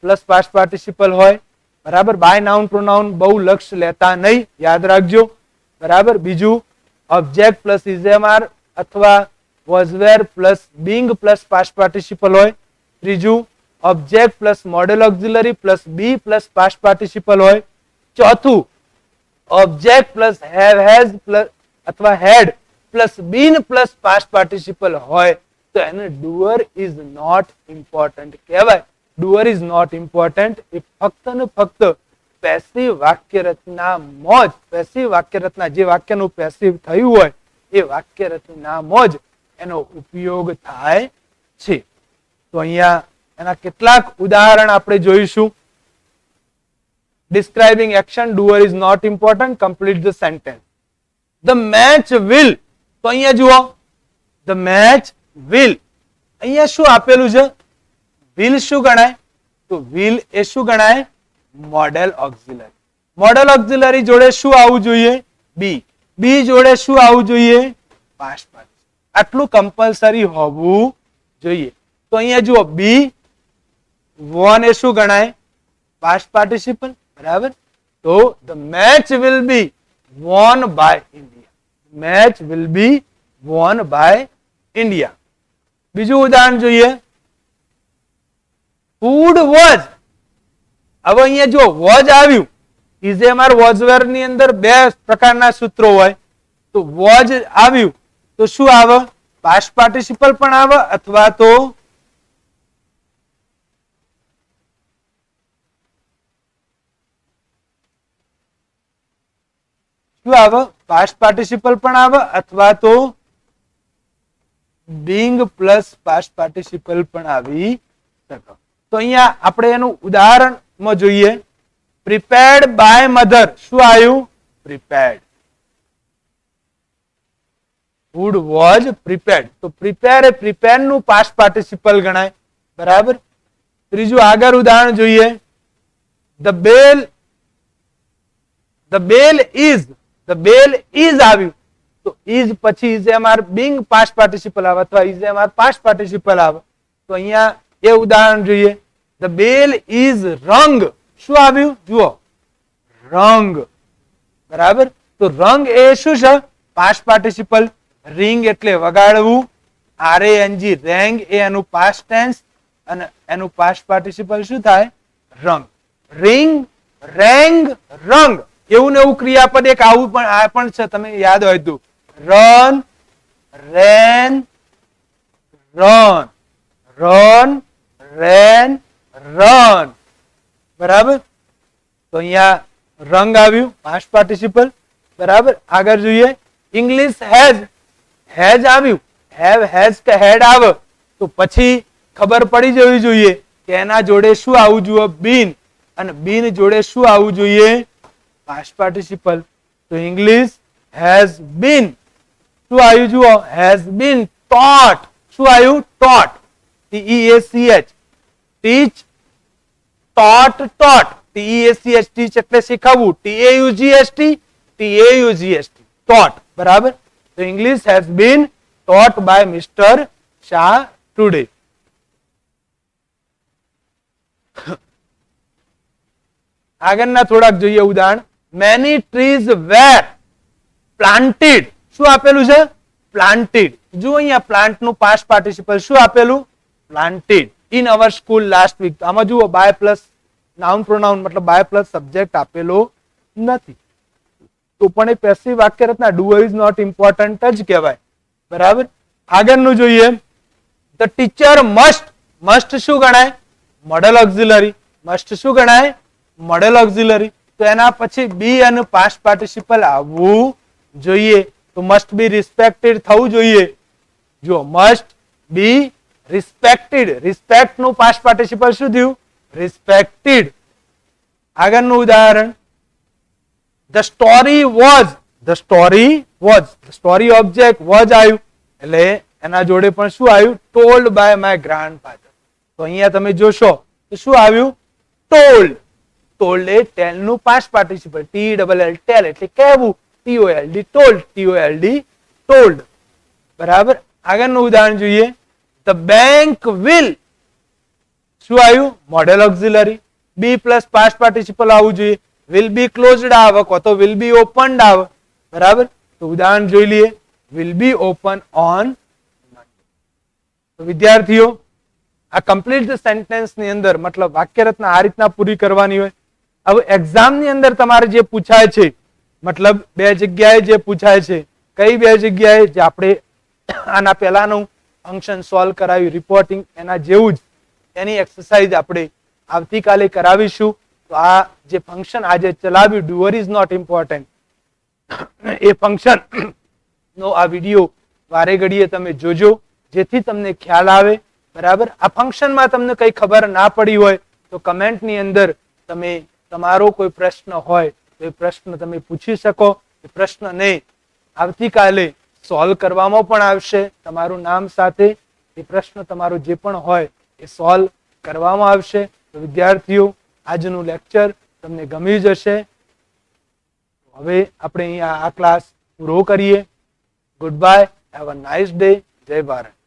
plus past participle હોય. બરાબર. બાય નાઉન પ્રોનાઉન બહુ લક્ષ લેતા નહીં, યાદ રાખજો. બરાબર. બીજું ઓબ્જેક્ટ પ્લસ ઇઝેમઆર અથવા was were plus being plus past participle હોય. ત્રીજું object plus modal auxiliary plus be plus past participle હોય. ચોથું object plus have has plus અથવા had plus been plus past participle હોય તો એને ડુઅર ઇઝ નોટ ઇમ્પોર્ટન્ટ કહેવાય. Doer is not important એ ફક્ત ને ફક્ત પેસિવ વાક્ય રચનામાં જ, પેસિવ વાક્ય રચના જે વાક્યનું પેસિવ થયું હોય એ વાક્ય રચનામાં જ એનો ઉપયોગ થાય છે. તો અહીંયા એના કેટલાક ઉદાહરણ આપણે જોઈશું. Describing action, doer is not important. Complete the sentence. The match will. તો અહીંયા જુઓ, the match will. અહીંયા શું આપેલું છે? will શું ગણાય? તો will એ શું ગણાય? Model auxiliary. મોડેલ ઓક્ઝિલરી જોડે શું આવવું જોઈએ? બી. બી જોડે શું આવવું જોઈએ? Past participle. આટલું કમ્પલસરી હોવું જોઈએ. તો અહીંયા જુઓ, બી વોન એ શું ગણાય? Past participle. બરાબર. તો the match will be won by India. Match will be won by India. બીજું ઉદાહરણ જોઈએ. Food was. હવે અહીંયા જો was આવ્યું, ઇઝેમઆર વોઝવેર ની અંદર બે પ્રકારના સૂત્રો હોય. તો was આવ્યું તો શું આવે? પાસ્ટ પાર્ટિસિપલ પણ આવે અથવા તો આવે પાસ્ટ પાર્ટિસિપલ પણ આવે અથવા તો બીંગ પ્લસ પાસ્ટ પાર્ટિસિપલ પણ આવી શકે. તો અહીંયા આપણે એનું ઉદાહરણમાં જોઈએ. Prepared by mother. શું આવ્યું? પ્રિપેર્ડ. Food was prepared. તો પ્રિપેર એ પ્રિપેર નું પાસ્ટ પાર્ટિસિપલ ગણાય. બરાબર. ત્રીજું આગળ ઉદાહરણ જોઈએ. The bell. The bell is. The bell is આવ્યું તો is પછી ઇઝેમઆર બીંગ પાસ્ટ પાર્ટિસિપલ આવે અથવા ઇઝેમઆર પાસ્ટ પાર્ટિસિપલ આવે. તો અહીંયા એ ઉદાહરણ જોઈએ. The bell is rung. શું આવ્યું? જુઓ, રંગ. બરાબર. તો રંગ એ શું છે? Past participle. રિંગ એટલે વગાડવું. RANG રેંગ એ એનું પાસ્ટ ટેન્સ અને એનું પાસ્ટ પાર્ટિસિપલ શું થાય? રંગ. રિંગ, રેંગ, રંગ. એવું ને એવું ક્રિયાપદ એક આવું પણ આ પણ છે, તમે યાદ હોય તો રન, રેન, રન, રન, રેન, રન. બરાબર. તો અહીંયા રંગ આવ્યું પાસ્ટ પાર્ટિસિપલ. બરાબર. આગળ જોઈએ. English has. હેઝ આવ્યું. હેવ હેઝ કે હેડ આવે તો પછી ખબર પડી જવી જોઈએ કે એના જોડે શું આવવું જોઈએ? બીન. અને બીન જોડે શું આવવું જોઈએ? Past participle. તો ઇંગ્લિશ હેઝ બીન. શું આવ્યું? જુઓ, હેઝ બીન ટોટ. શું આવ્યું? ટોટ. TEACH. ટીચ, ટોટ, ટોટ. TEACH ટીચ એટલે શીખવવું. TAUGST, TAUGST taught. બરાબર. તો English has been taught by mister Shah today. આગળના થોડાક જોઈએ ઉદાહરણ. Many trees were planted. શું આપેલું છે? Planted. જો અહીંયા પ્લાન્ટ નું પાસ્ટ પાર્ટિસિપલ શું આપેલું? Planted. In our school last week. આમાં જુઓ બાય પ્લસ નાઉન પ્રોનાઉન મતલબ બાય પ્લસ સબ્જેક્ટ આપેલો નથી. તો પણ એ પેસિવ વાક્ય રચના ડુઅર ઇઝ નોટ ઇમ્પોર્ટન્ટ જ કહેવાય. બરાબર. આગળનું જોઈએ. The teacher must. મસ્ટ શું ગણાય? Model auxiliary. મસ્ટ શું ગણાય? Model auxiliary. તો એના પછી બી અને પાસ્ટ પાર્ટિસિપલ આવવું જોઈએ. તો મસ્ટ બી રિસ્પેક્ટેડ થવું જોઈએ. જો મસ્ટ બી રિસ્પેક્ટેડ. રિસ્પેક્ટ નું પાસ્ટ પાર્ટિસિપલ શું થયું? રિસ્પેક્ટેડ. આગળનું ઉદાહરણ. The story was. The story was. Story object was આવ્યું એટલે એના જોડે પણ શું આવ્યું? Told by my grandfather. તો અહીંયા તમે જોશો તો શું આવ્યું? ટોલ્ડ. ટોલ્ડ એ ટેલ નું પાસ્ટ પાર્ટિસિપલ, TELL ટેલ એટલે કહેવું, TOLD ટોલ્ડ, TOLD ટોલ્ડ. બરાબર. આગળનું ઉદાહરણ જોઈએ. ધ બેંક વિલ, શું આવ્યું? Modal auxiliary. Be plus past participle આવવું જોઈએ. વિલ બી ક્લોઝડ આવે કો તો વિલ બી ઓપન્ડ આવે. બરાબર. તો ઉદાહરણ જોઈ લઈએ. Will be open on. તો વિદ્યાર્થીઓ, આ કમ્પ્લીટ સેન્ટેન્સ ની અંદર મતલબ વાક્ય રચના આ રીતના પૂરી કરવાની હોય. હવે એક્ઝામ ની અંદર તમારે જે પૂછાય છે, મતલબ બે જગ્યાએ જે પૂછાય છે, કઈ બે જગ્યાએ? જે આપણે આના પહેલાનું ફંક્શન સોલ્વ કરાવ્યું રિપોર્ટિંગ, એના જેવું જ એની એક્સરસાઇઝ આપણે આવતીકાલે કરાવીશું. તો આ જે ફંક્શન આજે ચલાવ્યું, ડુઅર ઇઝ નોટ ઇમ્પોર્ટન્ટ, એ ફંક્શન નો આ વિડીયો વારે ઘડીએ તમે જોજો, જેથી તમને ખ્યાલ આવે. બરાબર. આ ફંક્શનમાં તમને કઈ ખબર ના પડી હોય તો કમેન્ટ ની અંદર તમે તમારો કોઈ પ્રશ્ન હોય તો એ પ્રશ્ન તમે પૂછી શકો. એ પ્રશ્નને આવતીકાલે સોલ્વ કરવામાં પણ આવશે તમારું નામ સાથે. એ પ્રશ્ન તમારો જે પણ હોય એ સોલ્વ કરવામાં આવશે. તો વિદ્યાર્થીઓ, આજનું લેક્ચર તમને ગમી જશે. હવે આપણે અહીંયા આ ક્લાસ પૂરો કરીએ. Good bye, have a nice day. જય ભારત.